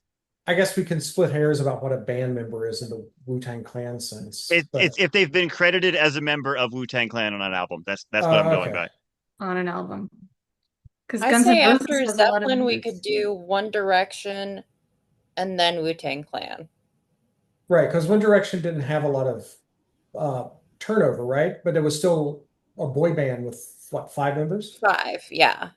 we can split hairs about what a band member is in the Wu-Tang Clan sense. It's if they've been credited as a member of Wu-Tang Clan on an album. That's what I'm going by. On an album. Because I Guns say N' Roses after has a lot of Zeppelin, we members. could do One Direction and then Wu-Tang Clan. Right, because One Direction didn't have a lot of turnover, right? But it was still a boy band with what, 5 members? 5, yeah.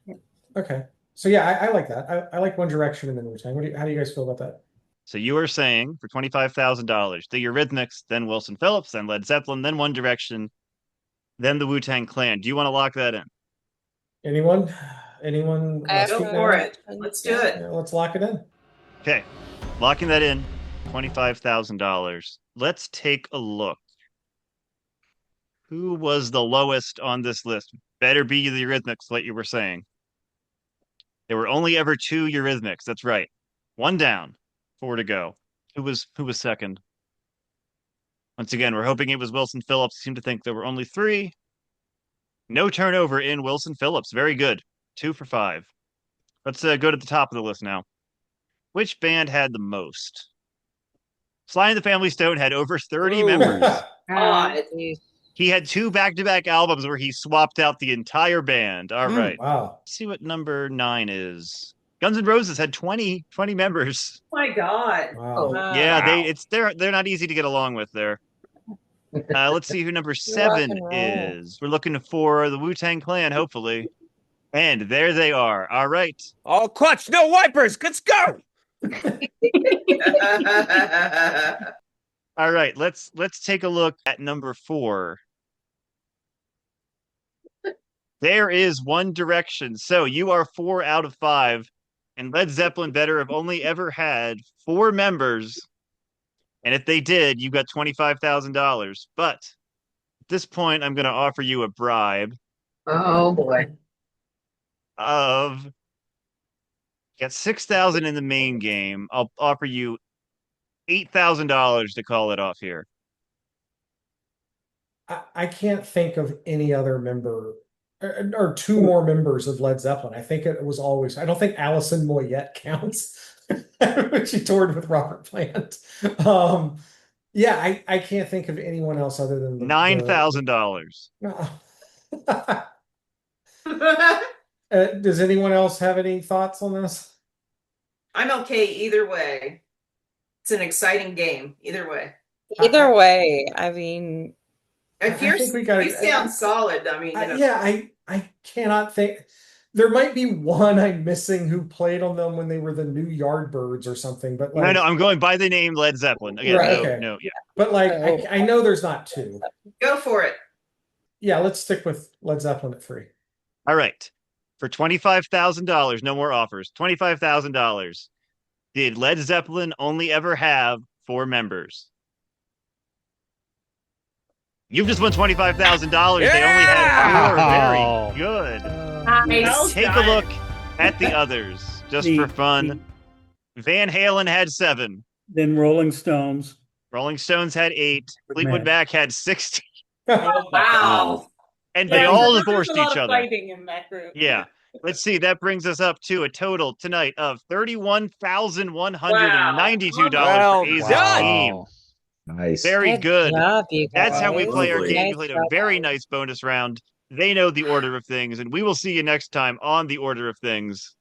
Okay, so yeah, I like that. I like One Direction and then Wu-Tang. How do you guys feel about that? So you were saying for $25,000, the Eurythmics, then Wilson Phillips, then Led Zeppelin, then One Direction, then the Wu-Tang Clan. Do you want to lock that in? Anyone? Anyone? Go for it. Let's do it. Yeah, let's lock it in. Okay, locking that in, $25,000. Let's take a look. Who was the lowest on this list? Better be the Eurythmics, like you were saying. There were only ever 2 Eurythmics. That's right. 1 down, 4 to go. Who was second? Once again, we're hoping it was Wilson Phillips. Seem to think there were only 3. No turnover in Wilson Phillips. Very good. 2 for 5. Let's go to the top of the list now. Which band had the most? Sly and the Family Stone had over 30 members. He had 2 back-to-back albums where he swapped out the entire band. All right. Wow. Let's see what number 9 is. Guns N' Roses had 20 members. Oh my God. Wow. Yeah, they're not easy to get along with there. Let's see who number 7 is. We're looking for the Wu-Tang Clan, hopefully. And there they are. All right. All clutch, no wipers. Let's go. All right, let's take a look at number 4. There is One Direction. So you are 4 out of 5. And Led Zeppelin better have only ever had 4 members. And if they did, you got $25,000. But at this point, I'm going to offer you a bribe. Oh boy. Of got $6,000 in the main game. I'll offer you $8,000 to call it off here. I can't think of any other member or 2 more members of Led Zeppelin. I think it was always. I don't think Alison Moyet counts. She toured with Robert Plant. Yeah, I can't think of anyone else other than $9,000. Does anyone else have any thoughts on this? I'm okay either way. It's an exciting game either way. Either way, I mean, If I think we gotta- you sound solid, I mean, I cannot think. There might be one I'm missing who played on them when they were the New Yardbirds or something, but like, No, I'm going by the name Led Zeppelin. Again, Right, no, okay. no, yeah. But like, I know there's not 2. Go for it. Yeah, let's stick with Led Zeppelin at 3. All right. For $25,000, no more offers. $25,000. Did Led Zeppelin only ever have 4 members? You've just won $25,000. They only had 4. Very good. Nice. Take a look at the others, just for fun. Van Halen had 7. Then Rolling Stones. Rolling Stones had 8. Fleetwood Mac had 60. Wow. And they Yeah, all there was divorced a lot each of other. fighting in that group. Yeah. Let's see. That brings us up to a total tonight of $31,192 Well for A's done. team. Wow. Nice. Very Good good. job, you That's how we guys. play our Lovely. game. We Nice played a job, very guys. nice bonus round. They know the order of things, and we will see you next time on the order of things.